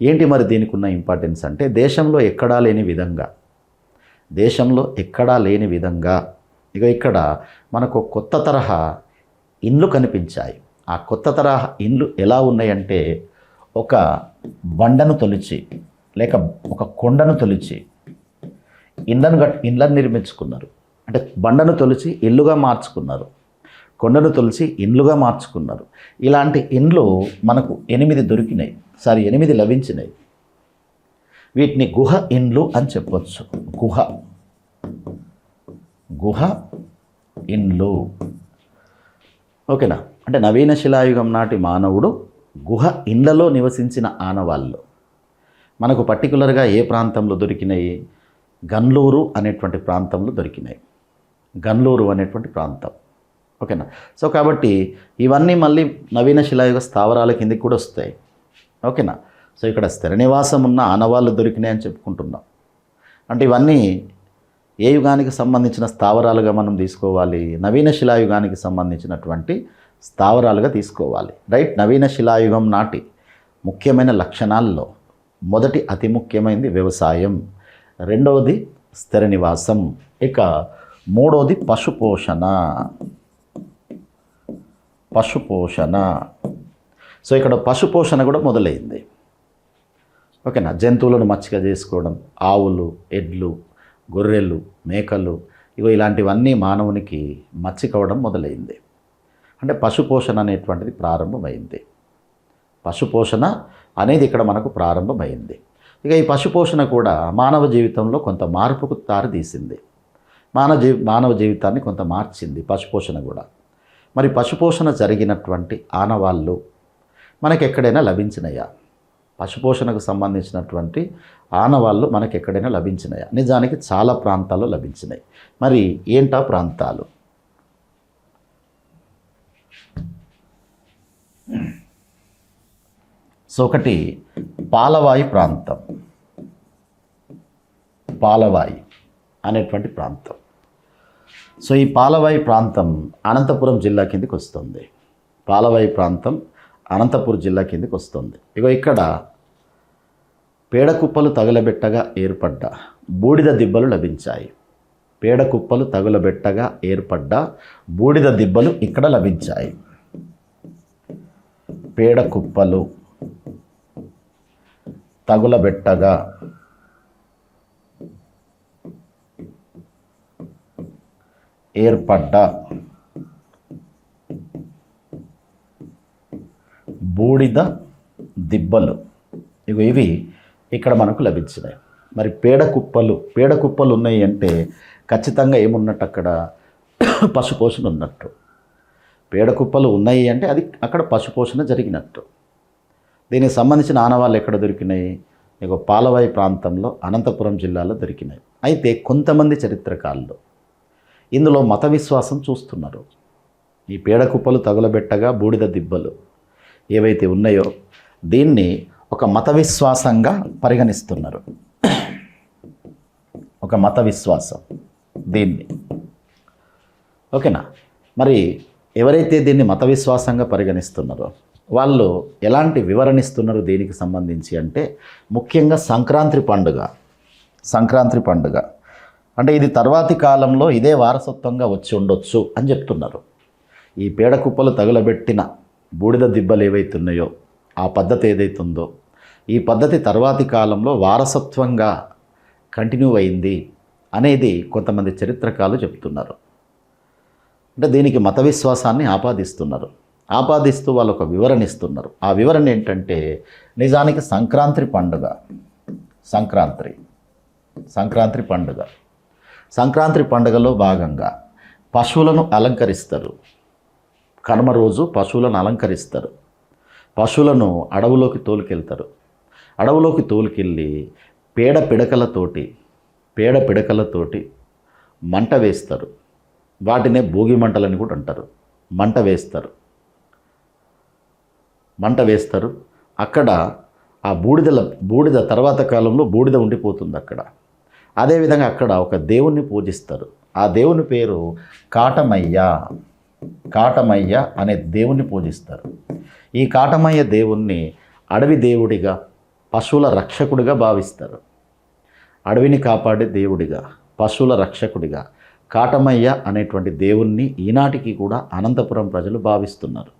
ఏంటి మరి దీనికి ఉన్న ఇంపార్టెన్స్ అంటే దేశంలో ఎక్కడా లేని విధంగా ఇక్కడ మనకు కొత్త తరహా ఇండ్లు కనిపించాయి. ఆ కొత్త తరహా ఇండ్లు ఎలా ఉన్నాయంటే ఒక బండను తొలిచి లేక ఒక కొండను తొలిచి ఇండ్లను నిర్మించుకున్నారు. అంటే బండను తొలిచి ఇల్లుగా మార్చుకున్నారు, కొండను తొలిచి ఇండ్లుగా మార్చుకున్నారు. ఇలాంటి ఇండ్లు మనకు 8 లభించినాయి. వీటిని గుహ ఇండ్లు అని చెప్పొచ్చు. గుహ ఇండ్లు. ఓకేనా? అంటే నవీన శిలాయుగం నాటి మానవుడు గుహ ఇండ్లలో నివసించిన ఆనవాళ్ళు మనకు పర్టికులర్గా ఏ ప్రాంతంలో దొరికినాయి? గన్లూరు అనేటువంటి ప్రాంతంలో దొరికినాయి. ఓకేనా? సో కాబట్టి ఇవన్నీ మళ్ళీ నవీన శిలాయుగ స్థావరాల కిందకి కూడా వస్తాయి. ఓకేనా? సో ఇక్కడ స్థిర నివాసం ఉన్న ఆనవాళ్ళు దొరికినాయని చెప్పుకుంటున్నాం. అంటే ఇవన్నీ ఏ యుగానికి సంబంధించిన స్థావరాలుగా మనం తీసుకోవాలి? నవీన శిలాయుగానికి సంబంధించినటువంటి స్థావరాలుగా తీసుకోవాలి. రైట్? నవీన శిలాయుగం నాటి ముఖ్యమైన లక్షణాల్లో మొదటి అతి ముఖ్యమైనది వ్యవసాయం, రెండవది స్థిర నివాసం, ఇక మూడవది పశుపోషణ. సో ఇక్కడ పశుపోషణ కూడా మొదలైంది. ఓకేనా. జంతువులను మచ్చిక చేసుకోవడం, ఆవులు, ఎడ్లు, గొర్రెలు, మేకలు, ఇలాంటివన్నీ మానవునికి మచ్చికవడం మొదలైంది. అంటే పశుపోషణ అనేటువంటిది ప్రారంభమైంది. పశుపోషణ అనేది ఇక్కడ మనకు ప్రారంభమైంది. ఇక ఈ పశుపోషణ కూడా మానవ జీవితంలో కొంత మార్పుకు దారితీసింది. మానవ జీవితాన్ని కొంత మార్చింది పశుపోషణ కూడా. మరి పశుపోషణ జరిగినటువంటి ఆనవాళ్ళు మనకు ఎక్కడైనా లభించినాయా? పశుపోషణకు సంబంధించినటువంటి ఆనవాళ్ళు మనకు ఎక్కడైనా లభించినాయా? నిజానికి చాలా ప్రాంతాల్లో లభించినాయి. మరి ఏంటా ప్రాంతాలు? సో ఒకటి పాలవాయి ప్రాంతం. పాలవాయి అనేటువంటి ప్రాంతం. సో ఈ పాలవాయి ప్రాంతం అనంతపురం జిల్లా కిందకి వస్తుంది. పాలవాయి ప్రాంతం అనంతపురం జిల్లా కిందకి వస్తుంది. ఇక్కడ పేడకుప్పలు తగులబెట్టగా ఏర్పడ్డ బూడిద దిబ్బలు లభించాయి. పేడకుప్పలు తగులబెట్టగా ఏర్పడ్డ బూడిద దిబ్బలు ఇక్కడ లభించాయి. పేడకుప్పలు తగులబెట్టగా ఏర్పడ్డ బూడిద దిబ్బలు ఇవి ఇక్కడ మనకు లభించినాయి. మరి పేడకుప్పలు ఉన్నాయి అంటే ఖచ్చితంగా ఏమున్నట్టు? అక్కడ పశుపోషణ ఉన్నట్టు. పేడకుప్పలు ఉన్నాయి అంటే అది అక్కడ పశుపోషణ జరిగినట్టు. దీనికి సంబంధించిన ఆనవాళ్ళు ఎక్కడ దొరికినాయి? పాలవాయి ప్రాంతంలో అనంతపురం జిల్లాలో దొరికినాయి. అయితే కొంతమంది చరిత్రకారులు ఇందులో మత విశ్వాసం చూస్తున్నారు. ఈ పేడకుప్పలు తగులబెట్టగా బూడిద దిబ్బలు ఏవైతే ఉన్నాయో దీన్ని ఒక మత విశ్వాసంగా పరిగణిస్తున్నారు. ఒక మత విశ్వాసం దీన్ని. ఓకేనా. మరి ఎవరైతే దీన్ని మత విశ్వాసంగా పరిగణిస్తున్నారో వాళ్ళు ఎలాంటి వివరణ ఇస్తున్నారు దీనికి సంబంధించి అంటే, ముఖ్యంగా సంక్రాంతి పండుగ అంటే ఇది తర్వాతి కాలంలో ఇదే వారసత్వంగా వచ్చి ఉండొచ్చు అని చెప్తున్నారు. ఈ పేడకుప్పలు తగులబెట్టిన బూడిద దిబ్బలు ఏవైతున్నాయో ఆ పద్ధతి ఏదైతుందో ఈ పద్ధతి తర్వాతి కాలంలో వారసత్వంగా కంటిన్యూ అయింది అనేది కొంతమంది చరిత్రకారులు చెప్తున్నారు. అంటే దీనికి మత విశ్వాసాన్ని ఆపాదిస్తూ వాళ్ళు ఒక వివరణ ఇస్తున్నారు. ఆ వివరణ ఏంటంటే, నిజానికి సంక్రాంతి పండుగలో భాగంగా పశువులను అలంకరిస్తారు. కనుమ రోజు పశువులను అలంకరిస్తారు. పశువులను అడవులోకి తోలుకెళ్ళి పేడ పిడకలతోటి మంట వేస్తారు. వాటినే భోగి మంటలని కూడా అంటారు. మంట వేస్తారు. అక్కడ ఆ బూడిద తర్వాత కాలంలో బూడిద ఉండిపోతుంది అక్కడ. అదేవిధంగా అక్కడ ఒక దేవుణ్ణి పూజిస్తారు. ఆ దేవుని పేరు కాటమయ్య అనే దేవుణ్ణి పూజిస్తారు. ఈ కాటమయ్య దేవుణ్ణి అడవి దేవుడిగా, పశువుల రక్షకుడిగా భావిస్తారు. అడవిని కాపాడే దేవుడిగా, పశువుల రక్షకుడిగా కాటమయ్య అనేటువంటి దేవుణ్ణి ఈనాటికి కూడా అనంతపురం ప్రజలు భావిస్తున్నారు.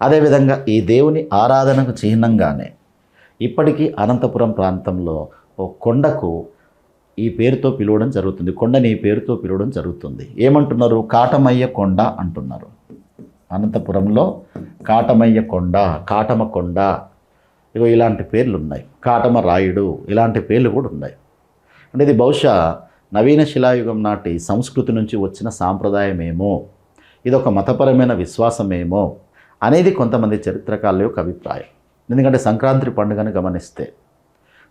అదేవిధంగా ఈ దేవుని ఆరాధనకు చిహ్నంగానే ఇప్పటికీ అనంతపురం ప్రాంతంలో ఓ కొండకు ఈ పేరుతో పిలవడం జరుగుతుంది. కొండని ఈ పేరుతో పిలవడం జరుగుతుంది. ఏమంటున్నారు? కాటమయ్య కొండ అంటున్నారు. అనంతపురంలో కాటమయ్య కొండ, కాటమ కొండ, ఇలాంటి పేర్లు ఉన్నాయి. కాటమ రాయుడు, ఇలాంటి పేర్లు కూడా ఉన్నాయి. అంటే ఇది బహుశా నవీన శిలాయుగం నాటి సంస్కృతి నుంచి వచ్చిన సాంప్రదాయమేమో, ఇదొక మతపరమైన విశ్వాసమేమో అనేది కొంతమంది చరిత్రకారుల యొక్క అభిప్రాయం. ఎందుకంటే సంక్రాంతి పండుగను గమనిస్తే,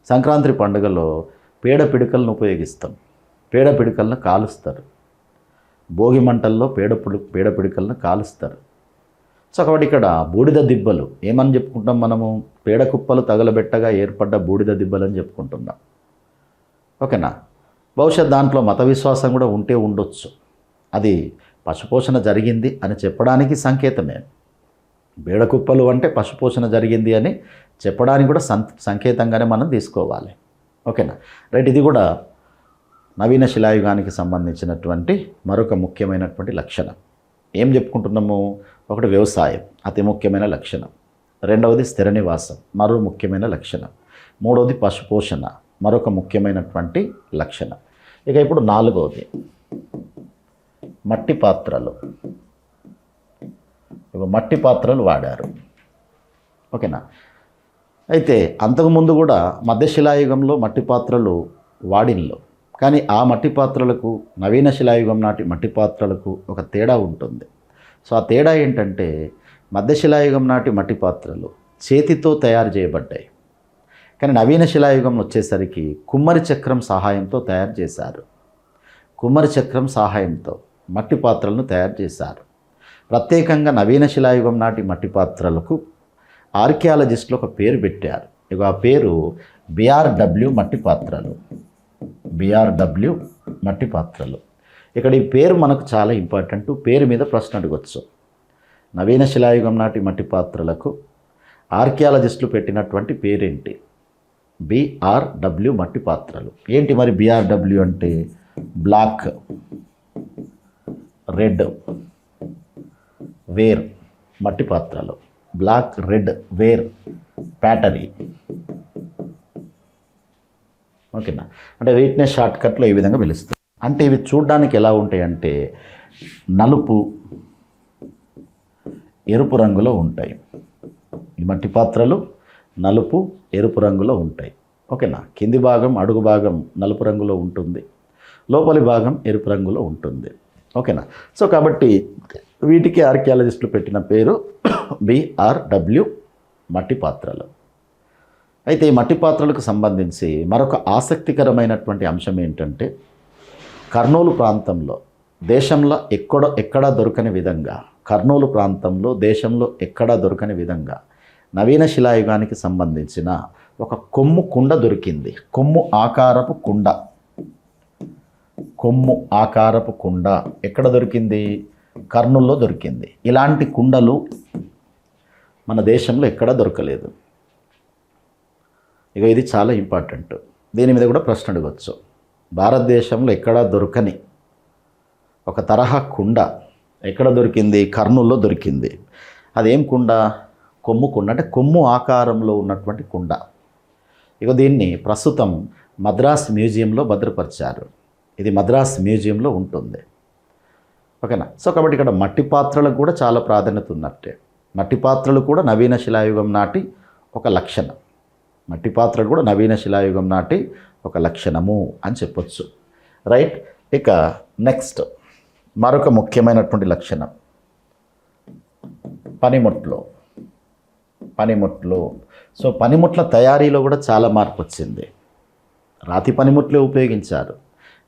సంక్రాంతి పండుగలో పేడ పిడకలను ఉపయోగిస్తాం. పేడ పిడకలను కాలుస్తారు. భోగి మంటల్లో పేడ పిడకలను కాలుస్తారు. సో కాబట్టి ఇక్కడ బూడిద దిబ్బలు ఏమని చెప్పుకుంటాం మనము? పేడ కుప్పలు తగలబెట్టగా ఏర్పడ్డ బూడిద దిబ్బలు అని చెప్పుకుంటున్నాం. ఓకేనా. బహుశా దాంట్లో మత విశ్వాసం కూడా ఉంటే ఉండొచ్చు. అది పశుపోషణ జరిగింది అని చెప్పడానికి సంకేతమే. బేడకుప్పలు అంటే పశుపోషణ జరిగింది అని చెప్పడానికి కూడా సంకేతంగానే మనం తీసుకోవాలి. ఓకేనా, రైట్. ఇది కూడా నవీన శిలాయుగానికి సంబంధించినటువంటి మరొక ముఖ్యమైనటువంటి లక్షణం. ఏం చెప్పుకుంటున్నాము? ఒకటి వ్యవసాయం, అతి ముఖ్యమైన లక్షణం. రెండవది స్థిర నివాసం, మరో ముఖ్యమైన లక్షణం. మూడవది పశుపోషణ, మరొక ముఖ్యమైనటువంటి లక్షణం. ఇక ఇప్పుడు నాలుగవది మట్టి పాత్రలు. మట్టి పాత్రలు వాడారు. ఓకేనా, అయితే అంతకుముందు కూడా మధ్యశిలాయుగంలో మట్టి పాత్రలు వాడినలో, కానీ ఆ మట్టి పాత్రలకు నవీన శిలాయుగం నాటి మట్టి పాత్రలకు ఒక తేడా ఉంటుంది. సో ఆ తేడా ఏంటంటే, మధ్యశిలాయుగం నాటి మట్టి పాత్రలు చేతితో తయారు చేయబడ్డాయి, కానీ నవీన శిలాయుగం వచ్చేసరికి కుమ్మరి చక్రం సహాయంతో తయారు చేశారు. కుమ్మరి చక్రం సహాయంతో మట్టి పాత్రలను తయారు చేశారు. ప్రత్యేకంగా నవీన శిలాయుగం నాటి మట్టి పాత్రలకు ఆర్కియాలజిస్టులు ఒక పేరు పెట్టారు. ఇక ఆ పేరు బిఆర్డబ్ల్యూ మట్టి పాత్రలు. బిఆర్డబ్ల్యూ మట్టి పాత్రలు. ఇక్కడ ఈ పేరు మనకు చాలా ఇంపార్టెంట్. పేరు మీద ప్రశ్న అడగవచ్చు. నవీన శిలాయుగం నాటి మట్టి పాత్రలకు ఆర్కియాలజిస్టులు పెట్టినటువంటి పేరేంటి? బిఆర్డబ్ల్యూ మట్టి పాత్రలు. ఏంటి మరి బిఆర్డబ్ల్యూ అంటే? బ్లాక్, రెడ్, వేర్ మట్టి పాత్రలు. Black, red, ware, pottery. ఓకేనా, అంటే వీటినే షార్ట్కట్లో ఈ విధంగా పిలుస్తారు. అంటే ఇవి చూడడానికి ఎలా ఉంటాయంటే నలుపు, ఎరుపు రంగులో ఉంటాయి. ఈ మట్టి పాత్రలు నలుపు, ఎరుపు రంగులో ఉంటాయి. ఓకేనా, కింది భాగం, అడుగు భాగం నలుపు రంగులో ఉంటుంది, లోపలి భాగం ఎరుపు రంగులో ఉంటుంది. ఓకేనా, సో కాబట్టి వీటికి ఆర్కియాలజిస్టులు పెట్టిన పేరు బిఆర్డబ్ల్యూ మట్టి పాత్రలు. అయితే ఈ మట్టి పాత్రలకు సంబంధించి మరొక ఆసక్తికరమైనటువంటి అంశం ఏంటంటే, కర్నూలు ప్రాంతంలో దేశంలో ఎక్కడా దొరకని విధంగా, కర్నూలు ప్రాంతంలో దేశంలో ఎక్కడా దొరకని విధంగా నవీన శిలాయుగానికి సంబంధించిన ఒక కొమ్ము కుండ దొరికింది. కొమ్ము ఆకారపు కుండ. కొమ్ము ఆకారపు కుండ ఎక్కడ దొరికింది? కర్నూలులో దొరికింది. ఇలాంటి కుండలు మన దేశంలో ఎక్కడా దొరకలేదు. ఇక ఇది చాలా ఇంపార్టెంట్. దీని మీద కూడా ప్రశ్న అడగవచ్చు. భారతదేశంలో ఎక్కడా దొరకని ఒక తరహా కుండ ఎక్కడ దొరికింది? కర్నూలులో దొరికింది. అదేం కుండ? కొమ్ము కుండ, అంటే కొమ్ము ఆకారంలో ఉన్నటువంటి కుండ. ఇక దీన్ని ప్రస్తుతం మద్రాస్ మ్యూజియంలో భద్రపరిచారు. ఇది మద్రాస్ మ్యూజియంలో ఉంటుంది. ఓకేనా, సో కాబట్టి ఇక్కడ మట్టి పాత్రలకు కూడా చాలా ప్రాధాన్యత ఉన్నట్టే. మట్టి పాత్రలు కూడా నవీన శిలాయుగం నాటి ఒక లక్షణం. మట్టి పాత్రలు కూడా నవీన శిలాయుగం నాటి ఒక లక్షణము అని చెప్పొచ్చు. రైట్. ఇక నెక్స్ట్ మరొక ముఖ్యమైనటువంటి లక్షణం పనిముట్లు. పనిముట్లు. సో పనిముట్ల తయారీలో కూడా చాలా మార్పు వచ్చింది. రాతి పనిముట్లే ఉపయోగించారు,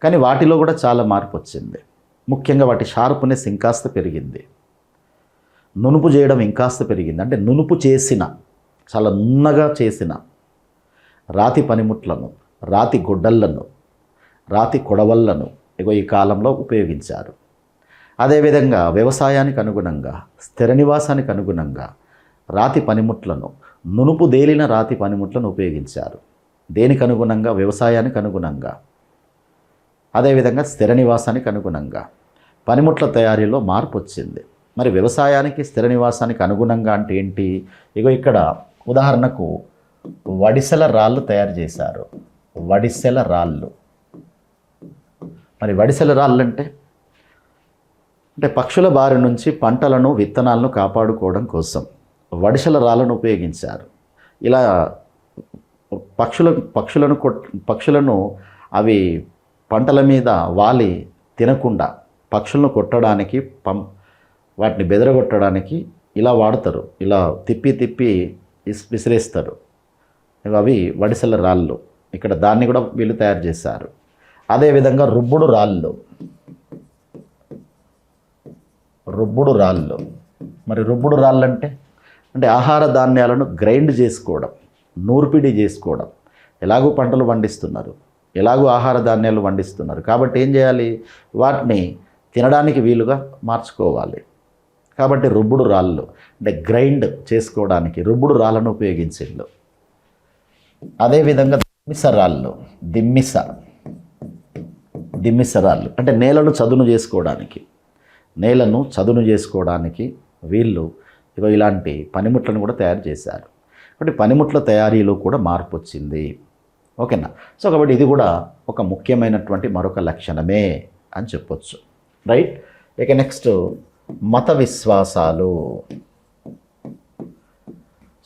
కానీ వాటిలో కూడా చాలా మార్పు వచ్చింది. ముఖ్యంగా వాటి షార్ప్నెస్ ఇంకాస్త పెరిగింది. నునుపు చేయడం ఇంకాస్త పెరిగింది. అంటే నునుపు చేసిన, చాలా నున్నగా చేసిన రాతి పనిముట్లను, రాతి గొడ్డళ్లను, రాతి కొడవళ్లను ఈ కాలంలో ఉపయోగించారు. అదేవిధంగా వ్యవసాయానికి అనుగుణంగా, స్థిర నివాసానికి అనుగుణంగా రాతి పనిముట్లను, నునుపు దేలిన రాతి పనిముట్లను ఉపయోగించారు. దేనికి అనుగుణంగా? వ్యవసాయానికి అనుగుణంగా, అదేవిధంగా స్థిర నివాసానికి అనుగుణంగా పనిముట్ల తయారీలో మార్పు వచ్చింది. మరి వ్యవసాయానికి, స్థిర నివాసానికి అనుగుణంగా అంటే ఏంటి? ఇక్కడ ఉదాహరణకు వడిసెల రాళ్ళు తయారు చేశారు. వడిసెల రాళ్ళు. మరి వడిసెల రాళ్ళు అంటే పక్షుల బారి నుంచి పంటలను, విత్తనాలను కాపాడుకోవడం కోసం వడిసెల రాళ్ళను ఉపయోగించారు. ఇలా పక్షులను అవి పంటల మీద వాలి తినకుండా పక్షులను కొట్టడానికి, వాటిని బెదరగొట్టడానికి ఇలా వాడతారు. ఇలా తిప్పి విసిరేస్తారు. అవి వడిసెల రాళ్ళు. ఇక్కడ దాన్ని కూడా వీళ్ళు తయారు చేశారు. అదేవిధంగా రుబ్బుడు రాళ్ళు. రుబ్బుడు రాళ్ళు. మరి రుబ్బుడు రాళ్ళు అంటే ఆహార ధాన్యాలను గ్రైండ్ చేసుకోవడం, నూర్పిడి చేసుకోవడం. ఎలాగూ పంటలు పండిస్తున్నారు, ఎలాగూ ఆహార ధాన్యాలు పండిస్తున్నారు, కాబట్టి ఏం చేయాలి? వాటిని తినడానికి వీలుగా మార్చుకోవాలి. కాబట్టి రుబ్బుడు రాళ్ళు, అంటే గ్రైండ్ చేసుకోవడానికి రుబ్బుడు రాళ్ళను ఉపయోగించిండు. అదేవిధంగా దిమ్మిసరాళ్ళు అంటే నేలను చదును చేసుకోవడానికి వీళ్ళు ఇలాంటి పనిముట్లను కూడా తయారు చేశారు. కాబట్టి పనిముట్ల తయారీలో కూడా మార్పు వచ్చింది. ఓకేనా. సో కాబట్టి ఇది కూడా ఒక ముఖ్యమైనటువంటి మరొక లక్షణమే అని చెప్పొచ్చు. రైట్. ఇక నెక్స్ట్ మత విశ్వాసాలు.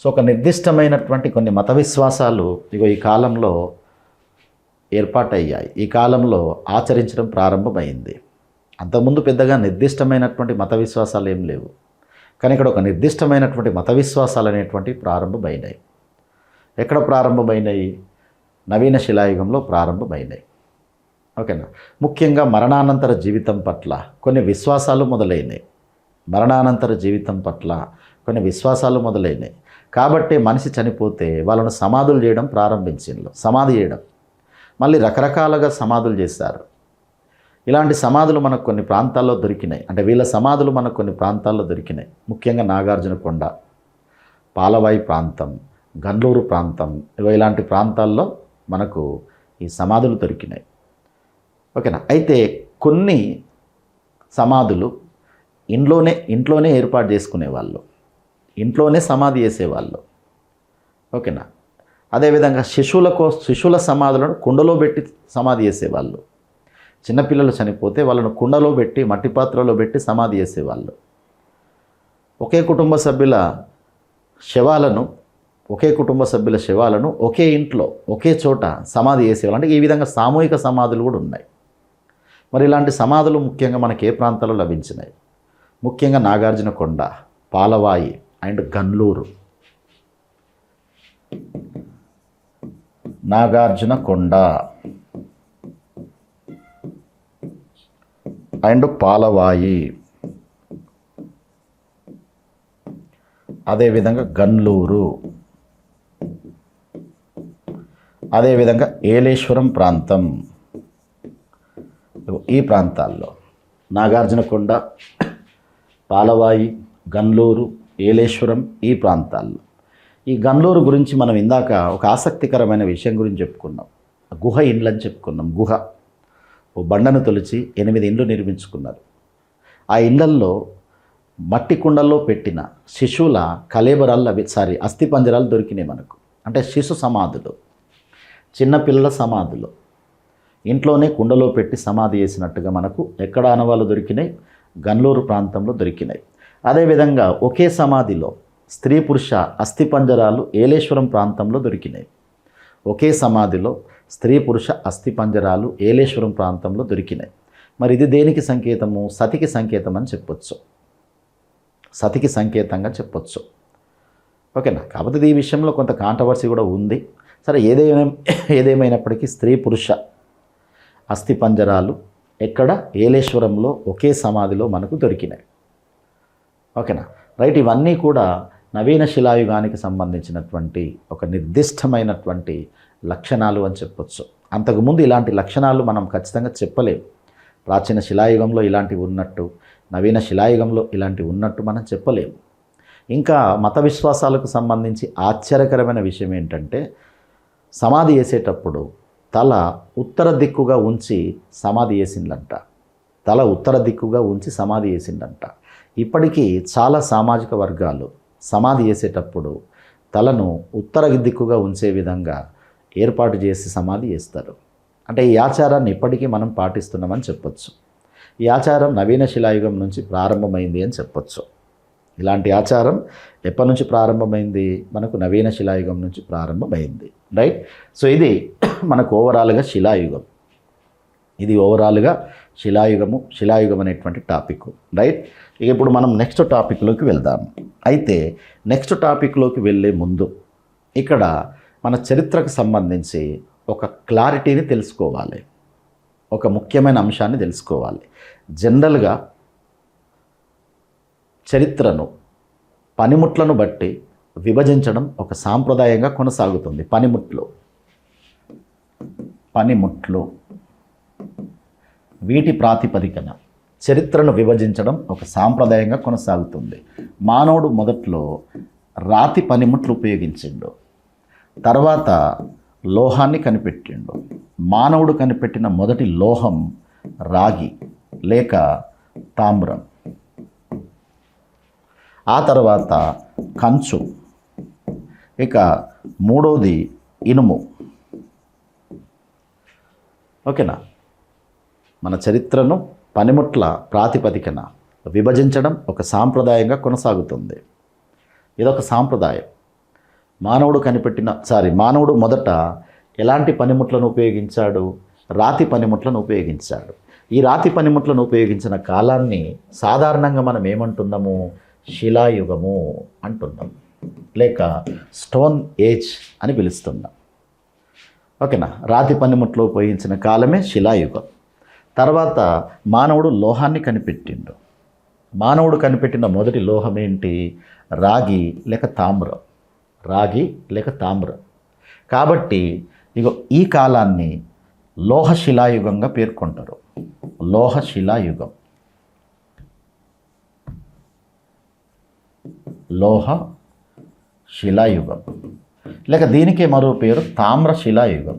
సో ఒక నిర్దిష్టమైనటువంటి కొన్ని మత విశ్వాసాలు ఈ కాలంలో ఏర్పాటయ్యాయి, ఈ కాలంలో ఆచరించడం ప్రారంభమైంది. అంతకుముందు పెద్దగా నిర్దిష్టమైనటువంటి మత విశ్వాసాలు ఏం లేవు, కానీ ఇక్కడ ఒక నిర్దిష్టమైనటువంటి మత విశ్వాసాలు అనేటువంటివి ప్రారంభమైనాయి. ఎక్కడ ప్రారంభమైనాయి? నవీన శిలాయుగంలో ప్రారంభమైనాయి. ఓకేనా. ముఖ్యంగా మరణానంతర జీవితం పట్ల కొన్ని విశ్వాసాలు మొదలైనాయి. కాబట్టి మనిషి చనిపోతే వాళ్ళను సమాధులు చేయడం ప్రారంభించిండ్రు. సమాధి చేయడం, మళ్ళీ రకరకాలుగా సమాధులు చేశారు. ఇలాంటి సమాధులు మనకు కొన్ని ప్రాంతాల్లో దొరికినాయి. అంటే వీళ్ళ సమాధులు మనకు కొన్ని ప్రాంతాల్లో దొరికినాయి. ముఖ్యంగా నాగార్జునకొండ, పాలవాయి ప్రాంతం, గన్లూరు ప్రాంతం, ఇలాంటి ప్రాంతాల్లో మనకు ఈ సమాధులు దొరికినాయి. ఓకేనా. అయితే కొన్ని సమాధులు ఇంట్లోనే ఏర్పాటు చేసుకునేవాళ్ళు, ఇంట్లోనే సమాధి చేసేవాళ్ళు. ఓకేనా. అదేవిధంగా శిశువుల సమాధులను కుండలో పెట్టి సమాధి చేసేవాళ్ళు. చిన్నపిల్లలు చనిపోతే వాళ్ళను కుండలో పెట్టి, మట్టి పాత్రలో పెట్టి సమాధి చేసేవాళ్ళు. ఒకే కుటుంబ సభ్యుల శవాలను ఒకే ఇంట్లో ఒకే చోట సమాధి చేసేవాళ్ళు. అంటే ఈ విధంగా సామూహిక సమాధులు కూడా ఉన్నాయి. మరి ఇలాంటి సమాధులు ముఖ్యంగా మనకి ఏ ప్రాంతాల్లో లభించినాయి? ముఖ్యంగా నాగార్జునకొండ, పాలవాయి అండ్ గన్లూరు. నాగార్జునకొండ అండ్ పాలవాయి, అదేవిధంగా గన్లూరు, అదేవిధంగా ఏలేశ్వరం ప్రాంతం. ఈ ప్రాంతాల్లో నాగార్జునకొండ, పాలవాయి, గన్లూరు, ఏలేశ్వరం, ఈ ప్రాంతాల్లో. ఈ గన్లూరు గురించి మనం ఇందాక ఒక ఆసక్తికరమైన విషయం గురించి చెప్పుకున్నాం. గుహ ఇండ్లు అని చెప్పుకున్నాం. గుహ ఓ బండను తొలిచి 8 ఇండ్లు నిర్మించుకున్నారు. ఆ ఇళ్లల్లో మట్టి కుండల్లో పెట్టిన శిశువుల అస్థిపంజరాలు దొరికినాయి మనకు. అంటే శిశు సమాధులు, చిన్నపిల్లల సమాధులు ఇంట్లోనే కుండలో పెట్టి సమాధి చేసినట్టుగా మనకు ఎక్కడ ఆనవాళ్ళు దొరికినాయి? గన్లూరు ప్రాంతంలో దొరికినాయి. అదేవిధంగా ఒకే సమాధిలో స్త్రీ పురుష అస్థిపంజరాలు ఏలేశ్వరం ప్రాంతంలో దొరికినాయి. ఒకే సమాధిలో స్త్రీ పురుష అస్థిపంజరాలు ఏలేశ్వరం ప్రాంతంలో దొరికినాయి. మరి ఇది దేనికి సంకేతము? సతికి సంకేతం అని చెప్పొచ్చు, సతికి సంకేతంగా చెప్పొచ్చు. ఓకేనా. కాకపోతే ఈ విషయంలో కొంత కాంట్రవర్సీ కూడా ఉంది. సరే, ఏదేమైనప్పటికీ స్త్రీ పురుష అస్థిపంజరాలు ఎక్కడ? ఏలేశ్వరంలో ఒకే సమాధిలో మనకు దొరికినాయి. ఓకేనా. రైట్. ఇవన్నీ కూడా నవీన శిలాయుగానికి సంబంధించినటువంటి ఒక నిర్దిష్టమైనటువంటి లక్షణాలు అని చెప్పొచ్చు. అంతకుముందు ఇలాంటి లక్షణాలు మనం ఖచ్చితంగా చెప్పలేము. ప్రాచీన శిలాయుగంలో ఇలాంటివి ఉన్నట్టు, నవీన శిలాయుగంలో ఇలాంటివి ఉన్నట్టు మనం చెప్పలేము. ఇంకా మత విశ్వాసాలకు సంబంధించి ఆశ్చర్యకరమైన విషయం ఏంటంటే, సమాధి చేసేటప్పుడు తల ఉత్తర దిక్కుగా ఉంచి సమాధి చేసిందంట. ఇప్పటికీ చాలా సామాజిక వర్గాలు సమాధి చేసేటప్పుడు తలను ఉత్తర దిక్కుగా ఉంచే విధంగా ఏర్పాటు చేసి సమాధి చేస్తారు. అంటే ఈ ఆచారాన్ని ఇప్పటికీ మనం పాటిస్తున్నామని చెప్పొచ్చు. ఈ ఆచారం నవీన శిలాయుగం నుంచి ప్రారంభమైంది అని చెప్పొచ్చు. ఇలాంటి ఆచారం ఎప్పటి నుంచి ప్రారంభమైంది? మనకు నవీన శిలాయుగం నుంచి ప్రారంభమైంది. రైట్. సో ఇది మనకు ఓవరాల్గా శిలాయుగం. ఇది ఓవరాల్గా శిలాయుగం అనేటువంటి టాపిక్. రైట్. ఇక ఇప్పుడు మనం నెక్స్ట్ టాపిక్లోకి వెళ్దాం. అయితే నెక్స్ట్ టాపిక్లోకి వెళ్ళే ముందు ఇక్కడ మన చరిత్రకు సంబంధించి ఒక క్లారిటీని తెలుసుకోవాలి, ఒక ముఖ్యమైన అంశాన్ని తెలుసుకోవాలి. జనరల్గా చరిత్రను పనిముట్లను బట్టి విభజించడం ఒక సాంప్రదాయంగా కొనసాగుతుంది. పనిముట్లు వీటి ప్రాతిపదికన చరిత్రను విభజించడం ఒక సాంప్రదాయంగా కొనసాగుతుంది. మానవుడు మొదట్లో రాతి పనిముట్లు ఉపయోగించిండు. తర్వాత లోహాన్ని కనిపెట్టిండు. మానవుడు కనిపెట్టిన మొదటి లోహం రాగి లేక తామ్రం. ఆ తర్వాత కంచు. ఇక మూడవది ఇనుము. ఓకేనా? మన చరిత్రను పనిముట్ల ప్రాతిపదికన విభజించడం ఒక సాంప్రదాయంగా కొనసాగుతుంది. ఇదొక సాంప్రదాయం. మానవుడు మొదట ఎలాంటి పనిముట్లను ఉపయోగించాడు? రాతి పనిముట్లను ఉపయోగించాడు. ఈ రాతి పనిముట్లను ఉపయోగించిన కాలాన్ని సాధారణంగా మనం ఏమంటున్నాము? శిలాయుగము అంటున్నాం, లేక స్టోన్ ఏజ్ అని పిలుస్తున్నాం. ఓకేనా? రాతి పనిముట్లు ఉపయోగించిన కాలమే శిలాయుగం. తర్వాత మానవుడు లోహాన్ని కనిపెట్టిండు. మానవుడు కనిపెట్టిన మొదటి లోహం ఏంటి? రాగి లేక తామ్రం. రాగి లేక తామ్రం. కాబట్టి ఈ కాలాన్ని లోహశిలాయుగంగా పేర్కొంటారు. లోహశిలాయుగం. లోహశిలాయుగం లేక దీనికే మరో పేరు తామ్రశిలాయుగం.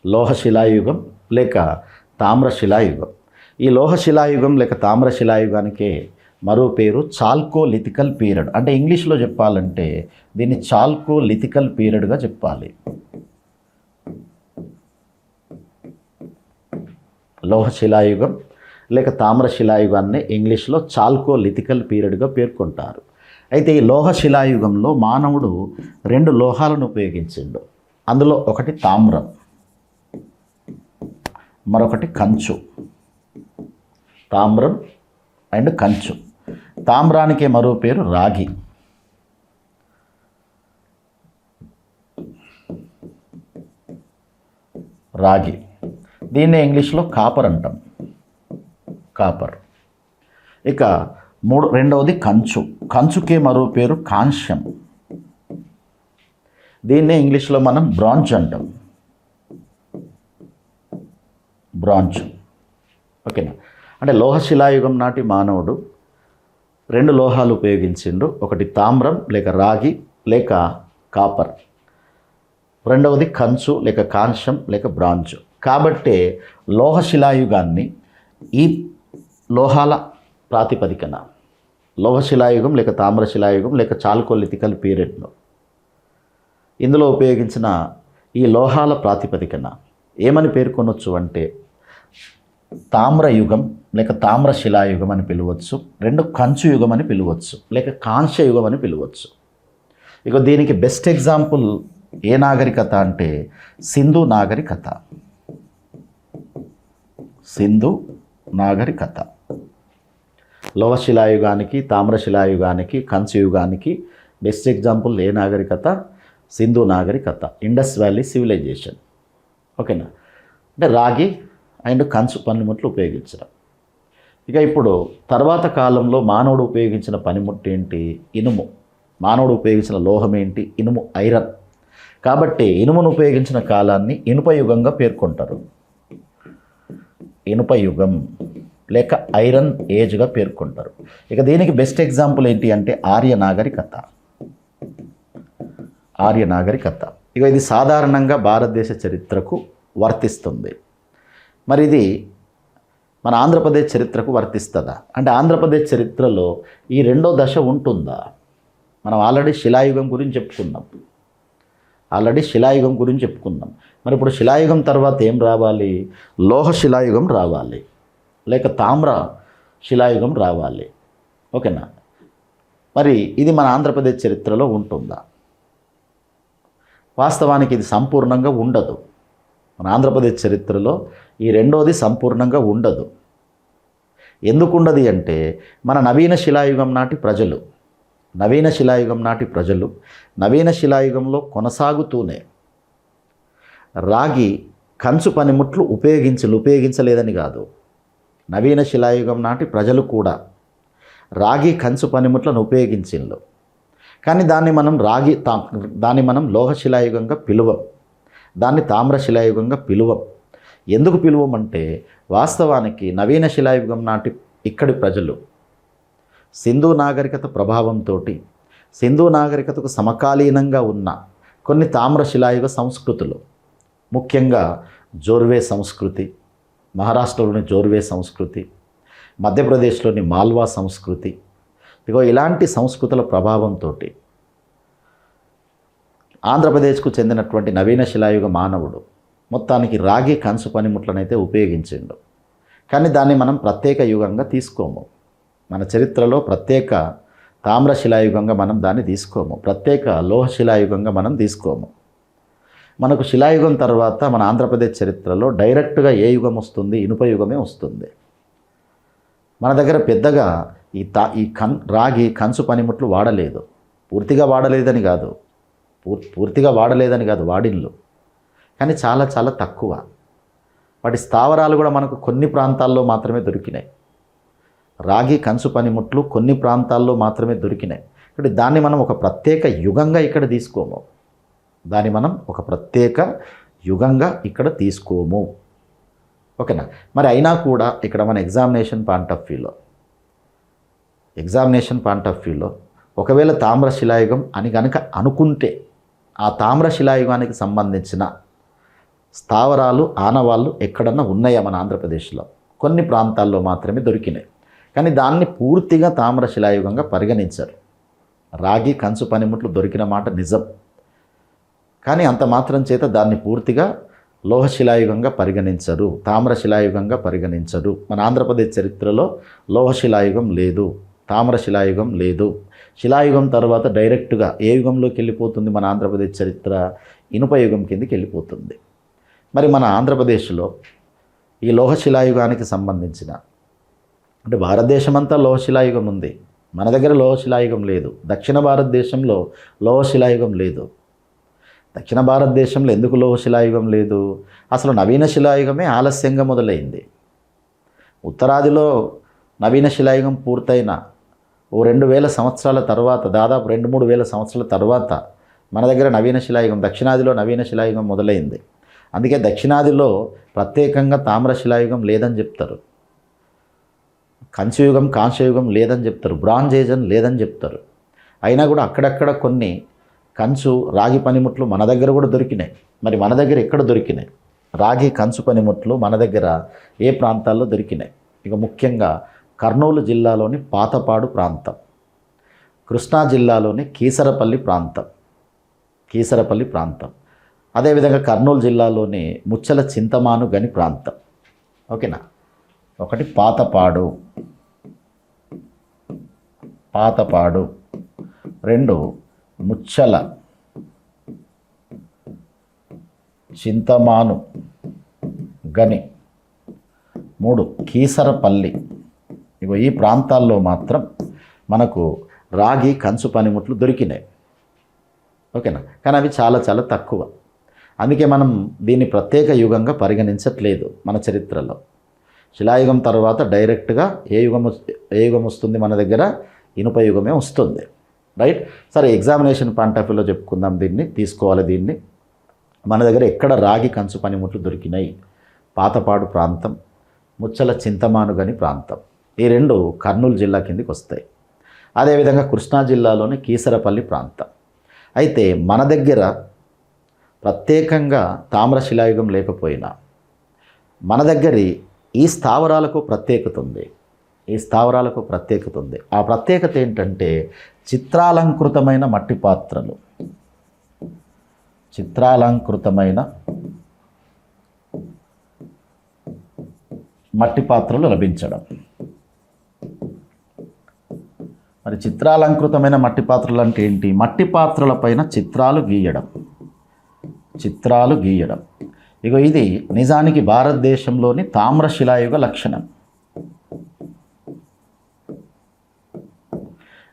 లోహశిలాయుగం లేక తామ్రశిలాయుగం. ఈ లోహశిలాయుగం లేక తామ్రశిలాయుగానికే మరో పేరు చాల్కోలిథికల్ పీరియడ్. అంటే ఇంగ్లీష్లో చెప్పాలంటే దీన్ని చాల్కోలిథికల్ పీరియడ్గా చెప్పాలి. లోహశిలాయుగం లేక తామ్రశిలాయుగాన్ని ఇంగ్లీష్లో చాల్కోలిథికల్ పీరియడ్గా పేర్కొంటారు. అయితే ఈ లోహశిలాయుగంలో మానవుడు 2 లోహాలను ఉపయోగించిండు. అందులో ఒకటి తామ్రం, మరొకటి కంచు. తామ్రం అండ్ కంచు. తామ్రానికే మరో పేరు రాగి. రాగి. దీన్నే ఇంగ్లీష్లో కాపర్ అంటాం. కాపర్. ఇక రెండవది కంచు. కంచుకే మరో పేరు కాంస్యం. దీన్నే ఇంగ్లీష్లో మనం బ్రాంజ్ అంటాం. బ్రాంజ్. ఓకేనా? అంటే లోహశిలాయుగం నాటి మానవుడు 2 లోహాలు ఉపయోగించిండు. ఒకటి తామ్రం లేక రాగి లేక కాపర్. రెండవది కంచు లేక కాంస్యం లేక బ్రాంజ్. కాబట్టే లోహశిలాయుగాన్ని ఈ లోహాల ప్రాతిపదికన లోహశిలాయుగం లేక తామ్రశిలాయుగం లేక చాల్కోలిథికల్ పీరియడ్లో ఇందులో ఉపయోగించిన ఈ లోహాల ప్రాతిపదికన ఏమని పేర్కొనవచ్చు అంటే తామ్రయుగం లేక తామ్రశిలాయుగం అని పిలవచ్చు. 2 కంచు యుగం అని పిలవచ్చు, లేక కాంస్యయుగం అని పిలవచ్చు. ఇక దీనికి బెస్ట్ ఎగ్జాంపుల్ ఏ నాగరికత అంటే సింధు నాగరికత. సింధు నాగరికత. లోహశిలాయుగానికి, తామ్రశిలాయుగానికి, కంచు యుగానికి బెస్ట్ ఎగ్జాంపుల్ ఏ నాగరికత? సింధు నాగరికత. Indus valley civilization. ఓకేనా? అంటే రాగి అండ్ కంచు పనిముట్లు ఉపయోగించడం. ఇక ఇప్పుడు తర్వాత కాలంలో మానవుడు ఉపయోగించిన పనిముట్టు ఏంటి? ఇనుము. మానవుడు ఉపయోగించిన లోహం ఏంటి? ఇనుము, ఐరన్. కాబట్టి ఇనుమును ఉపయోగించిన కాలాన్ని ఇనుపయుగంగా పేర్కొంటారు. ఇనుపయుగం లేక ఐరన్ ఏజ్గా పేర్కొంటారు. ఇక దీనికి బెస్ట్ ఎగ్జాంపుల్ ఏంటి అంటే ఆర్య నాగరికత. ఆర్య నాగరికత. ఇక ఇది సాధారణంగా భారతదేశ చరిత్రకు వర్తిస్తుంది. మరి ఇది మన ఆంధ్రప్రదేశ్ చరిత్రకు వర్తిస్తుందా అంటే ఆంధ్రప్రదేశ్ చరిత్రలో ఈ 2వ దశ ఉంటుందా? మనం ఆల్రెడీ శిలాయుగం గురించి చెప్పుకున్నాం. మరి ఇప్పుడు శిలాయుగం తర్వాత ఏం రావాలి? లోహశిలాయుగం రావాలి లేక తామ్ర శిలాయుగం రావాలి. ఓకేనా? మరి ఇది మన ఆంధ్రప్రదేశ్ చరిత్రలో ఉంటుందా? వాస్తవానికి ఇది సంపూర్ణంగా ఉండదు. మన ఆంధ్రప్రదేశ్ చరిత్రలో ఈ 2వది సంపూర్ణంగా ఉండదు. ఎందుకు ఉండదు అంటే మన నవీన శిలాయుగం నాటి ప్రజలు నవీన శిలాయుగంలో కొనసాగుతూనే రాగి కంచు పనిముట్లు ఉపయోగించలేదని కాదు. నవీన శిలాయుగం నాటి ప్రజలు కూడా రాగి కంచు పనిముట్లను ఉపయోగించిండ్రు. కానీ దాన్ని మనం లోహశిలాయుగంగా పిలువం. దాన్ని తామ్రశిలాయుగంగా పిలువం. ఎందుకు పిలువమంటే వాస్తవానికి నవీన శిలాయుగం నాటి ఇక్కడి ప్రజలు సింధు నాగరికత ప్రభావంతో సింధు నాగరికతకు సమకాలీనంగా ఉన్న కొన్ని తామ్రశిలాయుగ సంస్కృతులు, ముఖ్యంగా జోర్వే సంస్కృతి, మహారాష్ట్రలోని జోర్వే సంస్కృతి, మధ్యప్రదేశ్లోని మాల్వా సంస్కృతి, ఇలాంటి సంస్కృతుల ప్రభావంతో ఆంధ్రప్రదేశ్కు చెందినటువంటి నవీన శిలాయుగ మానవుడు మొత్తానికి రాగి కంచు పనిముట్లనైతే ఉపయోగించిండు. కానీ దాన్ని మనం ప్రత్యేక యుగంగా తీసుకోము. మన చరిత్రలో ప్రత్యేక తామ్రశిలాయుగంగా మనం దాన్ని తీసుకోము, ప్రత్యేక లోహశిలాయుగంగా మనం తీసుకోము. మనకు శిలాయుగం తర్వాత మన ఆంధ్రప్రదేశ్ చరిత్రలో డైరెక్ట్గా ఏ యుగం వస్తుంది? ఇనుప యుగమే వస్తుంది. మన దగ్గర పెద్దగా రాగి కంచు పనిముట్లు వాడలేదు. పూర్తిగా వాడలేదని కాదు, వాడిన్లు, కానీ చాలా చాలా తక్కువ. వాటి స్థావరాలు కూడా మనకు కొన్ని ప్రాంతాల్లో మాత్రమే దొరికినాయి. రాగి కంచు పనిముట్లు కొన్ని ప్రాంతాల్లో మాత్రమే దొరికినాయి. కాబట్టి దాన్ని మనం ఒక ప్రత్యేక యుగంగా ఇక్కడ తీసుకోము. ఓకేనా? మరి అయినా కూడా ఇక్కడ మన ఎగ్జామినేషన్ పాయింట్ ఆఫ్ వ్యూలో ఒకవేళ తామ్రశిలాయుగం అని కనుక అనుకుంటే ఆ తామ్రశిలాయుగానికి సంబంధించిన స్థావరాలు, ఆనవాళ్ళు ఎక్కడన్నా ఉన్నాయా మన ఆంధ్రప్రదేశ్లో? కొన్ని ప్రాంతాల్లో మాత్రమే దొరికినాయి. కానీ దాన్ని పూర్తిగా తామ్రశిలాయుగంగా పరిగణించారు. రాగి కంచు పనిముట్లు దొరికిన మాట నిజం, కానీ అంత మాత్రం చేత దాన్ని పూర్తిగా లోహశిలాయుగంగా పరిగణించరు, తామ్రశిలాయుగంగా పరిగణించరు. మన ఆంధ్రప్రదేశ్ చరిత్రలో లోహశిలాయుగం లేదు, తామ్రశిలాయుగం లేదు. శిలాయుగం తర్వాత డైరెక్ట్గా ఏ యుగంలోకి వెళ్ళిపోతుంది మన ఆంధ్రప్రదేశ్ చరిత్ర? ఇనుప యుగం కిందకి వెళ్ళిపోతుంది. మరి మన ఆంధ్రప్రదేశ్లో ఈ లోహశిలాయుగానికి సంబంధించిన, అంటే భారతదేశం అంతా లోహశిలాయుగం ఉంది, మన దగ్గర లోహశిలాయుగం లేదు. దక్షిణ భారతదేశంలో లోహశిలాయుగం లేదు. దక్షిణ భారతదేశంలో ఎందుకు లోహశిలాయుగం లేదు? అసలు నవీన శిలాయుగమే ఆలస్యంగా మొదలైంది. ఉత్తరాదిలో నవీన శిలాయుగం పూర్తయిన 2000 సంవత్సరాల తర్వాత, దాదాపు 2-3 వేల సంవత్సరాల తర్వాత మన దగ్గర నవీన శిలాయుగం, దక్షిణాదిలో నవీన శిలాయుగం మొదలైంది. అందుకే దక్షిణాదిలో ప్రత్యేకంగా తామ్రశిలాయుగం లేదని చెప్తారు, కంచుయుగం, కాంస్యయుగం లేదని చెప్తారు, బ్రాంజ్ ఏజ్ అని లేదని చెప్తారు. అయినా కూడా అక్కడక్కడ కొన్ని కంచు, రాగి పనిముట్లు మన దగ్గర కూడా దొరికినాయి. మరి మన దగ్గర ఎక్కడ దొరికినాయి? రాగి కంచు పనిముట్లు మన దగ్గర ఏ ప్రాంతాల్లో దొరికినాయి? ఇక ముఖ్యంగా కర్నూలు జిల్లాలోని పాతపాడు ప్రాంతం, కృష్ణా జిల్లాలోని కీసరపల్లి ప్రాంతం, అదేవిధంగా కర్నూలు జిల్లాలోని ముచ్చల చింతమాను గని ప్రాంతం. ఓకేనా? ఒకటి పాతపాడు, 2 ముచ్చల చింతమాను గని, 3 కీసరపల్లి. ఈ ప్రాంతాల్లో మాత్రం మనకు రాగి కంచు పనిముట్లు దొరికినాయి. ఓకేనా? కానీ అవి చాలా చాలా తక్కువ. అందుకే మనం దీన్ని ప్రత్యేక యుగంగా పరిగణించట్లేదు మన చరిత్రలో. శిలాయుగం తర్వాత డైరెక్ట్గా ఏ యుగం వస్తుంది మన దగ్గర? ఇనుప యుగమే వస్తుంది. రైట్? సరే, ఎగ్జామినేషన్ పాయింట్ ఆఫ్ వ్యూలో చెప్పుకుందాం, తీసుకోవాలి దీన్ని. మన దగ్గర ఎక్కడ రాగి కంచు పనిముట్లు దొరికినాయి? పాతపాడు ప్రాంతం, ముచ్చల చింతమానుగని ప్రాంతం. ఈ 2 కర్నూలు జిల్లా కిందకి వస్తాయి. అదేవిధంగా కృష్ణా జిల్లాలోని కీసరపల్లి ప్రాంతం. అయితే మన దగ్గర ప్రత్యేకంగా తామ్రశిలాయుగం లేకపోయినా మన దగ్గర ఈ స్థావరాలకు ప్రత్యేకత ఉంది. ఆ ప్రత్యేకత ఏంటంటే చిత్రాలంకృతమైన మట్టి పాత్రలు లభించడం. మరి చిత్రాలంకృతమైన మట్టి పాత్రలు అంటే ఏంటి? మట్టి పాత్రలపైన చిత్రాలు గీయడం. ఇది నిజానికి భారతదేశంలోని తామ్రశిలాయుగ లక్షణం,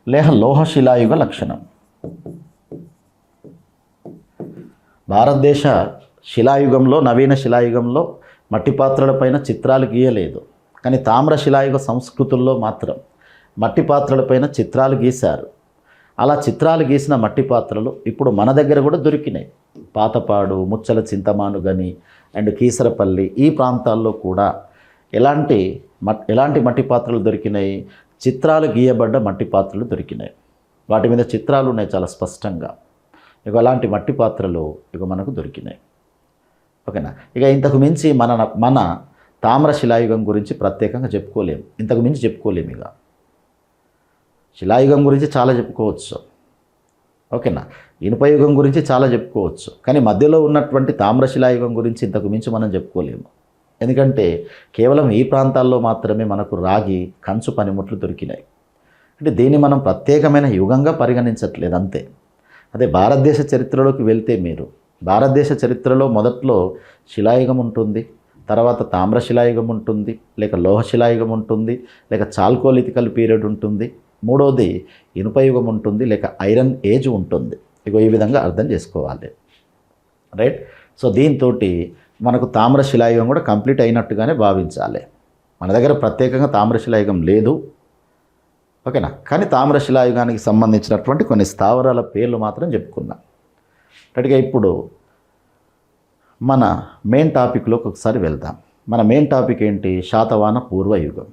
లేక లోహశిలాయుగ లక్షణం. భారతదేశ శిలాయుగంలో, నవీన శిలాయుగంలో మట్టి పాత్రలపైన చిత్రాలు గీయలేదు. కానీ తామ్రశిలాయుగ సంస్కృతుల్లో మాత్రం మట్టి పాత్రలపైన చిత్రాలు గీశారు. అలా చిత్రాలు గీసిన మట్టి పాత్రలు ఇప్పుడు మన దగ్గర కూడా దొరికినాయి. పాతపాడు, ముచ్చల చింతమాను గని అండ్ కీసరపల్లి ఈ ప్రాంతాల్లో కూడా ఎలాంటి మట్టి పాత్రలు దొరికినాయి? చిత్రాలు గీయబడ్డ మట్టి పాత్రలు దొరికినాయి. వాటి మీద చిత్రాలు ఉన్నాయి చాలా స్పష్టంగా. ఇక అలాంటి మట్టి పాత్రలు ఇక మనకు దొరికినాయి. ఓకేనా. ఇక ఇంతకు మించి మన తామ్ర శిలాయుగం గురించి ప్రత్యేకంగా చెప్పుకోలేము, ఇంతకు మించి చెప్పుకోలేము. ఇక శిలాయుగం గురించి చాలా చెప్పుకోవచ్చు. ఓకేనా. ఇనుపయుగం గురించి చాలా చెప్పుకోవచ్చు, కానీ మధ్యలో ఉన్నటువంటి తామ్ర శిలాయుగం గురించి ఇంతకు మించి మనం చెప్పుకోలేము. ఎందుకంటే కేవలం ఈ ప్రాంతాల్లో మాత్రమే మనకు రాగి, కంచు పనిముట్లు దొరికినాయి. అంటే దీన్ని మనం ప్రత్యేకమైన యుగంగా పరిగణించట్లేదు అంతే. అదే భారతదేశ చరిత్రలోకి వెళ్తే మీరు భారతదేశ చరిత్రలో మొదట్లో శిలాయుగం ఉంటుంది, తర్వాత తామ్ర శిలాయుగం ఉంటుంది, లేక లోహ శిలాయుగం ఉంటుంది, లేక చాల్కోలిథికల్ పీరియడ్ ఉంటుంది, మూడోది ఇనుపయుగం ఉంటుంది, లేక ఐరన్ ఏజ్ ఉంటుంది. ఇగో ఈ విధంగా అర్థం చేసుకోవాలి. రైట్. సో దీంతో మనకు తామ్ర శిలాయుగం కూడా కంప్లీట్ అయినట్టుగానే భావించాలి. మన దగ్గర ప్రత్యేకంగా తామ్ర శిలాయుగం లేదు. ఓకేనా. కానీ తామ్ర శిలాయుగానికి సంబంధించినటువంటి కొన్ని స్థావరాల పేర్లు మాత్రం చెప్పుకున్నాం. రైట్గా ఇప్పుడు మన మెయిన్ టాపిక్లోకి ఒకసారి వెళ్దాం. మన మెయిన్ టాపిక్ ఏంటి? శాతవాహన పూర్వయుగం.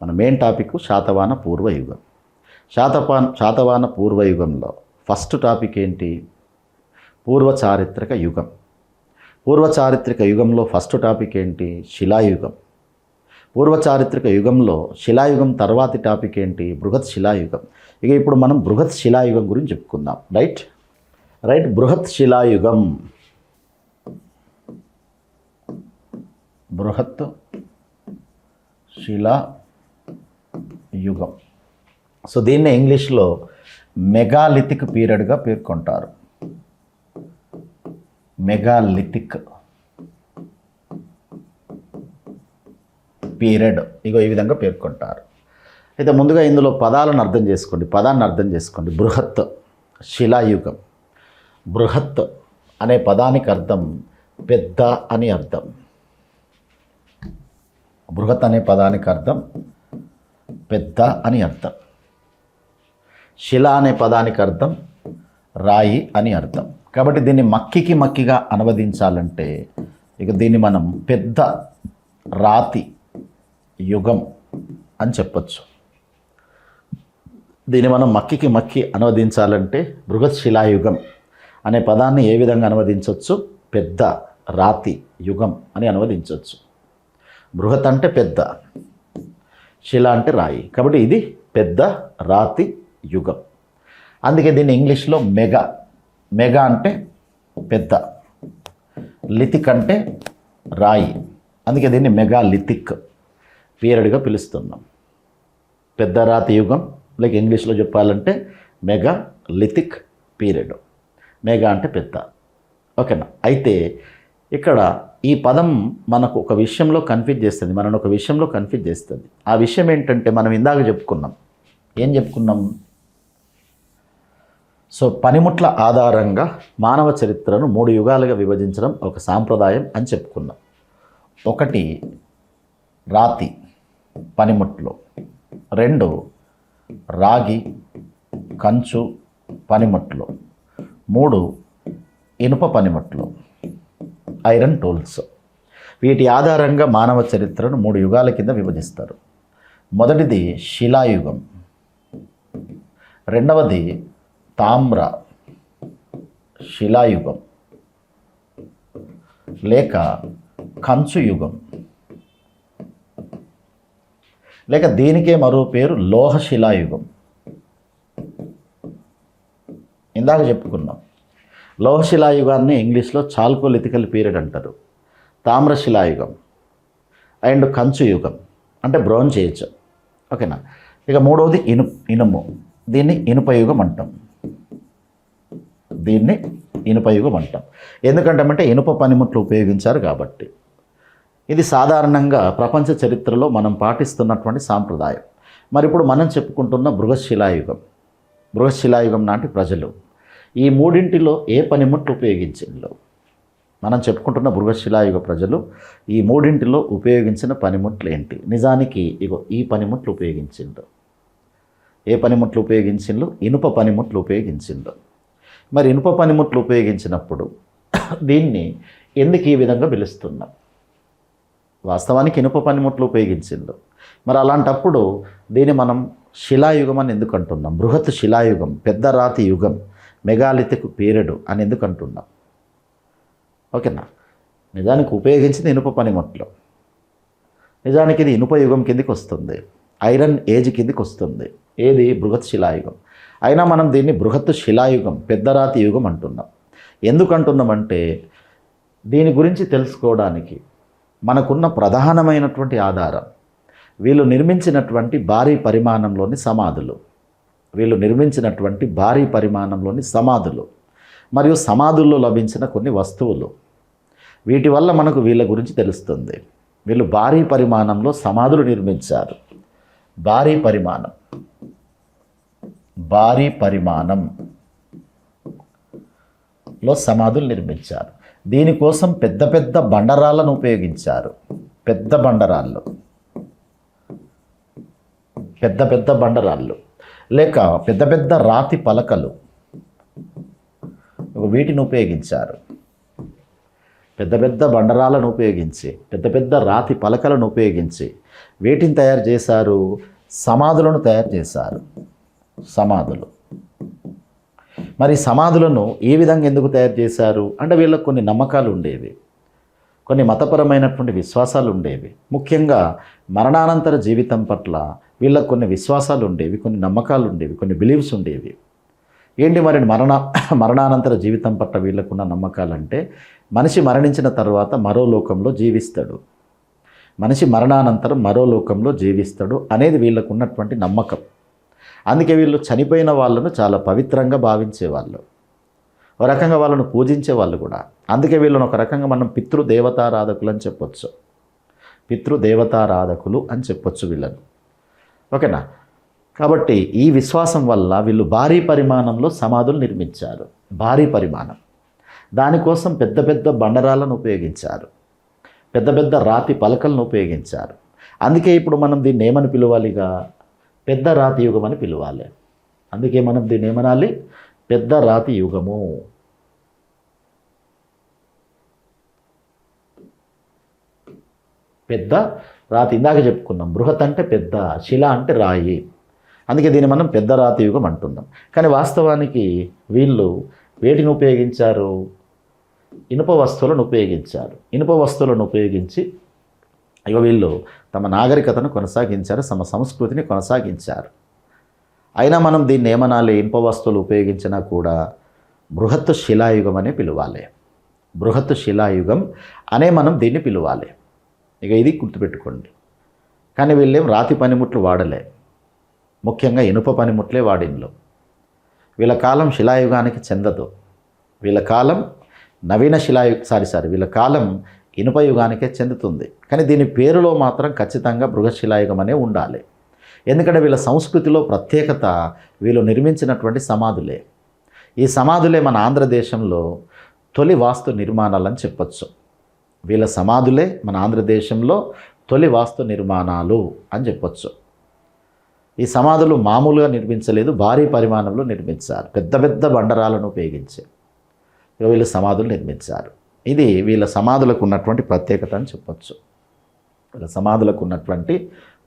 మన మెయిన్ టాపిక్ శాతవాహన పూర్వయుగం. శాతవాహన పూర్వయుగంలో ఫస్ట్ టాపిక్ ఏంటి? పూర్వ చారిత్రక యుగం. పూర్వ చారిత్రక యుగంలో ఫస్ట్ టాపిక్ ఏంటి? శిలాయుగం. పూర్వ చారిత్రక యుగంలో శిలాయుగం తర్వాతి టాపిక్ ఏంటి? బృహత్ శిలాయుగం. ఇక ఇప్పుడు మనం బృహత్ శిలాయుగం గురించి చెప్పుకుందాం. రైట్. బృహత్ శిలాయుగం. బృహత్ శిలాయుగం. సో దీన్ని ఇంగ్లీష్లో మెగాలిథిక్ పీరియడ్గా పేర్కొంటారు. మెగాలిథిక్ పీరియడ్ ఇగో ఈ విధంగా పేర్కొంటారు. అయితే ముందుగా ఇందులో పదాలను అర్థం చేసుకోండి, పదాన్ని అర్థం చేసుకోండి. బృహత్ శిలాయుగం. బృహత్ అనే పదానికి అర్థం పెద్ద అని అర్థం. బృహత్ అనే పదానికి అర్థం పెద్ద అని అర్థం. శిల అనే పదానికి అర్థం రాయి అని అర్థం. కాబట్టి దీన్ని మక్కిగా అనువదించాలంటే ఇక దీన్ని మనం పెద్ద రాతి యుగం అని చెప్పచ్చు. దీన్ని మనం మక్కి అనువదించాలంటే బృహత్ శిలాయుగం అనే పదాన్ని ఏ విధంగా అనువదించవచ్చు? పెద్ద రాతి యుగం అని అనువదించవచ్చు. బృహత్ అంటే పెద్ద, శిల అంటే రాయి, కాబట్టి ఇది పెద్ద రాతి యుగం. అందుకే దీన్ని ఇంగ్లీష్లో మెగా అంటే పెద్ద, లిథిక్ అంటే రాయి, అందుకే దీన్ని మెగాలిథిక్ పీరియడ్గా పిలుస్తున్నాం. పెద్ద రాతి యుగం, లేక ఇంగ్లీష్లో చెప్పాలంటే మెగాలిథిక్ పీరియడ్. మెగా అంటే పెద్ద. ఓకేనా. అయితే ఇక్కడ ఈ పదం మనకు ఒక విషయంలో కన్ఫ్యూజ్ చేస్తుంది, మనల్ని ఒక విషయంలో కన్ఫ్యూజ్ చేస్తుంది. ఆ విషయం ఏంటంటే మనం ఇందాక చెప్పుకున్నాం. ఏం చెప్పుకున్నాం? సో పనిముట్ల ఆధారంగా మానవ చరిత్రను 3 యుగాలుగా విభజించడం ఒక సాంప్రదాయం అని చెప్పుకున్నాం. ఒకటి రాతి పనిముట్లు, 2 రాగి కంచు పనిముట్లు, 3 ఇనుప పనిముట్లు, ఐరన్ టూల్స్. వీటి ఆధారంగా మానవ చరిత్రను 3 యుగాల కింద విభజిస్తారు. మొదటిది శిలాయుగం, రెండవది తామ్ర శిలాయుగం లేక కంచు యుగం, లేక దీనికే మరో పేరు లోహ శిలాయుగం. ఇందాక చెప్పుకున్నాం. లోహ శిలాయుగాన్ని ఇంగ్లీష్లో చాల్కోలిథికల్ పీరియడ్ అంటారు. తామ్ర శిలాయుగం అండ్ కంచు యుగం అంటే బ్రోంజ్ ఏజ్. ఓకేనా. ఇక మూడవది ఇనుము, దీన్ని ఇనుపయుగం అంటాం. ఎందుకంటే ఇనుప పనిముట్లు ఉపయోగించారు కాబట్టి. ఇది సాధారణంగా ప్రపంచ చరిత్రలో మనం పాటిస్తున్నటువంటి సాంప్రదాయం. మరి ఇప్పుడు మనం చెప్పుకుంటున్న బృహత్ శిలాయుగం నాటి ప్రజలు ఈ మూడింటిలో ఏ పనిముట్లు ఉపయోగించిండ్రు? మనం చెప్పుకుంటున్న బృహత్ శిలాయుగ ప్రజలు ఈ మూడింటిలో ఉపయోగించిన పనిముట్లు ఏంటి? నిజానికి ఇగో ఈ పనిముట్లు ఉపయోగించిండ్రు. ఏ పనిముట్లు ఉపయోగించిండ్రు? ఇనుప పనిముట్లు ఉపయోగించిండ్రు. మరి ఇనుప పనిముట్లు ఉపయోగించినప్పుడు దీన్ని ఎందుకు ఈ విధంగా పిలుస్తున్నాం? వాస్తవానికి ఇనుప పనిముట్లు ఉపయోగించిండ్రు, మరి అలాంటప్పుడు దీన్ని మనం శిలాయుగం అని ఎందుకు అంటున్నాం? బృహత్ శిలాయుగం, పెద్ద రాతి యుగం, మెగాలిథిక్ పీరియడ్ అని ఎందుకు అంటున్నాం? ఓకేనా? నిజానికి ఉపయోగించింది ఇనుప పనిముట్లు. నిజానికి ఇది ఇనుప యుగం కిందికి వస్తుంది, ఐరన్ ఏజ్ కిందికి వస్తుంది. ఏది? బృహత్ శిలాయుగం. అయినా మనం దీన్ని బృహత్ శిలాయుగం, పెద్ద రాతి యుగం అంటున్నాం. ఎందుకు అంటున్నామంటే దీని గురించి తెలుసుకోవడానికి మనకున్న ప్రధానమైనటువంటి ఆధారం వీళ్ళు నిర్మించినటువంటి భారీ పరిమాణంలోని సమాధులు. మరియు సమాధుల్లో లభించిన కొన్ని వస్తువులు. వీటి వల్ల మనకు వీళ్ళ గురించి తెలుస్తుంది. వీళ్ళు భారీ పరిమాణంలో సమాధులు నిర్మించారు. భారీ పరిమాణంలో సమాధులు నిర్మించారు. దీనికోసం పెద్ద పెద్ద బండరాళ్ళను ఉపయోగించారు. పెద్ద పెద్ద బండరాళ్ళు లేక పెద్ద పెద్ద రాతి పలకలు వీటిని ఉపయోగించారు. పెద్ద పెద్ద బండరాలను ఉపయోగించి, పెద్ద పెద్ద రాతి పలకలను ఉపయోగించి వీటిని తయారు చేశారు. సమాధులను తయారు చేశారు. మరి సమాధులను ఈ విధంగా ఎందుకు తయారు చేశారు అంటే వీళ్ళకు కొన్ని నమ్మకాలు ఉండేవి, కొన్ని మతపరమైనటువంటి విశ్వాసాలు ఉండేవి. ముఖ్యంగా మరణానంతర జీవితం పట్ల వీళ్ళకు కొన్ని విశ్వాసాలు ఉండేవి, కొన్ని నమ్మకాలు ఉండేవి, కొన్ని బిలీవ్స్ ఉండేవి. ఏంటి మరి మరణానంతర జీవితం పట్ల వీళ్ళకున్న నమ్మకాలంటే మనిషి మరణించిన తర్వాత మరో లోకంలో జీవిస్తాడు, మనిషి మరణానంతరం మరో లోకంలో జీవిస్తాడు అనేది వీళ్ళకు ఉన్నటువంటి నమ్మకం. అందుకే వీళ్ళు చనిపోయిన వాళ్ళను చాలా పవిత్రంగా భావించేవాళ్ళు, ఒక రకంగా వాళ్ళను పూజించేవాళ్ళు కూడా. అందుకే వీళ్ళను ఒక రకంగా మనం పితృదేవతారాధకులు అని చెప్పొచ్చు వీళ్ళను. ఓకేనా? కాబట్టి ఈ విశ్వాసం వల్ల వీళ్ళు భారీ పరిమాణంలో సమాధులు నిర్మించారు. భారీ పరిమాణం. దానికోసం పెద్ద పెద్ద బండరాలను ఉపయోగించారు, పెద్ద పెద్ద రాతి పలకలను ఉపయోగించారు. అందుకే ఇప్పుడు మనం దీన్ని ఏమని పిలవాలిగా? పెద్ద రాతి యుగం అని పిలవాలి. అందుకే మనం దీన్ని ఏమనాలి? పెద్ద రాతి యుగము. పెద్ద రాతి, ఇందాక చెప్పుకున్నాం, బృహత్ అంటే పెద్ద, శిల అంటే రాయి. అందుకే దీన్ని మనం పెద్ద రాతి యుగం అంటున్నాం. కానీ వాస్తవానికి వీళ్ళు వేటిని ఉపయోగించారు? ఇనుప వస్తువులను ఉపయోగించి ఇక వీళ్ళు తమ నాగరికతను కొనసాగించారు, తమ సంస్కృతిని కొనసాగించారు. అయినా మనం దీన్ని ఏమనాలి? ఇనుప వస్తువులు ఉపయోగించినా కూడా బృహత్ శిలాయుగం అనే పిలవాలి. బృహత్ శిలాయుగం అనే మనం దీన్ని పిలవాలి. ఇక ఇది గుర్తుపెట్టుకోండి. కానీ వీళ్ళేం రాతి పనిముట్లు వాడలే, ముఖ్యంగా ఇనుప పనిముట్లే వాడిన్లు. వీళ్ళ కాలం శిలాయుగానికి చెందదు. వీళ్ళ కాలం వీళ్ళ కాలం ఇనుప యుగానికే చెందుతుంది. కానీ దీని పేరులో మాత్రం ఖచ్చితంగా బృహత్ శిలాయుగం అనే ఉండాలి. ఎందుకంటే వీళ్ళ సంస్కృతిలో ప్రత్యేకత వీళ్ళు నిర్మించినటువంటి సమాధులే. ఈ సమాధులే మన ఆంధ్రదేశంలో తొలి వాస్తు నిర్మాణాలని చెప్పచ్చు. వీళ్ళ సమాధులే మన ఆంధ్రదేశంలో తొలి వాస్తు నిర్మాణాలు అని చెప్పచ్చు. ఈ సమాధులు మామూలుగా నిర్మించలేదు, భారీ పరిమాణంలో నిర్మించారు. పెద్ద పెద్ద బండరాలను ఉపయోగించి వీళ్ళు సమాధులు నిర్మించారు. ఇది వీళ్ళ సమాధులకు ఉన్నటువంటి ప్రత్యేకత అని చెప్పచ్చు. వీళ్ళ సమాధులకు ఉన్నటువంటి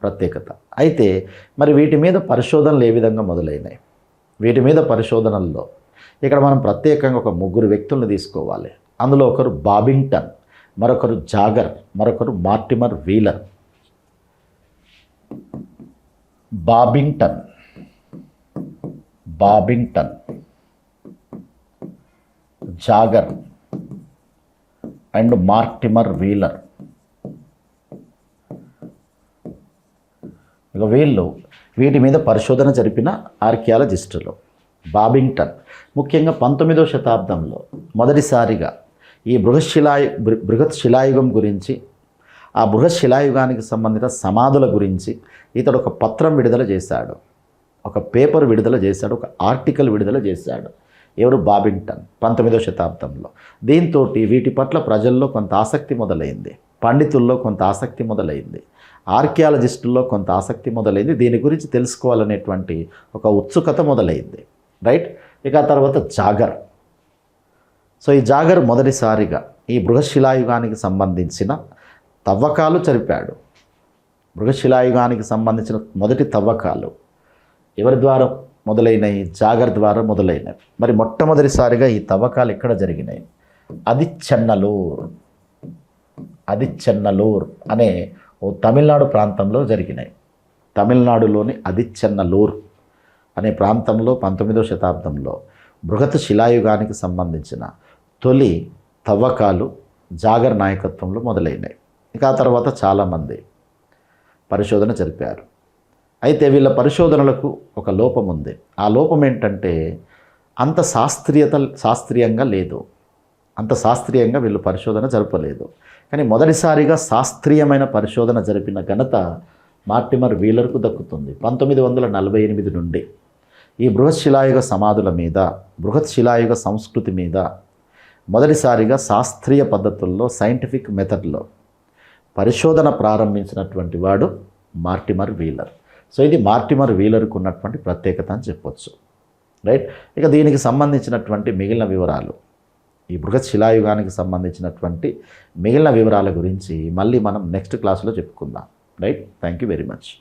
ప్రత్యేకత. అయితే మరి వీటి మీద పరిశోధనలు ఏ విధంగా మొదలైనాయి? వీటి మీద పరిశోధనల్లో ఇక్కడ మనం ప్రత్యేకంగా ఒక ముగ్గురు వ్యక్తులను తీసుకోవాలి. అందులో ఒకరు బాబింగ్టన్, మరొకరు జాగర్, మరొకరు Mortimer wheeler. Babington, jogger and Mortimer wheeler. ఇక వీళ్ళు వీటి మీద పరిశోధన జరిపిన ఆర్కియాలజిస్టులు. బాబింగ్టన్ ముఖ్యంగా 19వ శతాబ్దంలో మొదటిసారిగా ఈ బృహత్ శిలాయుగం గురించి, ఆ బృహత్ శిలాయుగానికి సంబంధించిన సమాధుల గురించి ఇతడు ఒక పత్రం విడుదల చేశాడు, ఒక పేపర్ విడుదల చేశాడు, ఒక ఆర్టికల్ విడుదల చేశాడు. ఎవరు? బాబింగ్టన్, 19వ శతాబ్దంలో. దీంతో వీటి పట్ల ప్రజల్లో కొంత ఆసక్తి మొదలైంది, పండితుల్లో కొంత ఆసక్తి మొదలైంది, ఆర్కియాలజిస్టుల్లో కొంత ఆసక్తి మొదలైంది. దీని గురించి తెలుసుకోవాలనేటువంటి ఒక ఉత్సుకత మొదలైంది. రైట్. ఇక ఆ తర్వాత జాగర్. సో ఈ జాగర్ మొదటిసారిగా ఈ బృహత్ శిలాయుగానికి సంబంధించిన తవ్వకాలు జరిపాడు. మృగశిలాయుగానికి సంబంధించిన మొదటి తవ్వకాలు ఎవరి ద్వారా మొదలైనవి? జాగర్ ద్వారా మొదలైనవి. మరి మొట్టమొదటిసారిగా ఈ తవ్వకాలు ఎక్కడ జరిగినాయి? అదిచెన్నలూర్ అనే ఓ తమిళనాడు ప్రాంతంలో జరిగినాయి. తమిళనాడులోని అదిచెన్నలూర్ అనే ప్రాంతంలో 19వ శతాబ్దంలో బృహత్ శిలాయుగానికి సంబంధించిన తొలి తవ్వకాలు జాగర్ నాయకత్వంలో మొదలైనాయి. ఇక ఆ తర్వాత చాలామంది పరిశోధన జరిపారు. అయితే వీళ్ళ పరిశోధనలకు ఒక లోపం ఉంది. ఆ లోపం ఏంటంటే అంత శాస్త్రీయంగా లేదు. అంత శాస్త్రీయంగా వీళ్ళు పరిశోధన జరపలేదు. కానీ మొదటిసారిగా శాస్త్రీయమైన పరిశోధన జరిపిన ఘనత మార్టిమర్ వీలర్కు దక్కుతుంది. 1948 నుండి ఈ బృహత్ శిలాయుగ సమాధుల మీద, బృహత్ శిలాయుగ సంస్కృతి మీద మొదటిసారిగా శాస్త్రీయ పద్ధతుల్లో, సైంటిఫిక్ మెథడ్లో పరిశోధన ప్రారంభించినటువంటి వాడు మార్టిమర్ వీలర్. సో ఇది మార్టిమర్ వీలర్కు ఉన్నటువంటి ప్రత్యేకత అని చెప్పొచ్చు. రైట్. ఇక దీనికి సంబంధించినటువంటి మిగిలిన వివరాలు, ఈ బృహత్ శిలాయుగానికి సంబంధించినటువంటి మిగిలిన వివరాల గురించి మళ్ళీ మనం నెక్స్ట్ క్లాసులో చెప్పుకుందాం. Right. Thank you very much.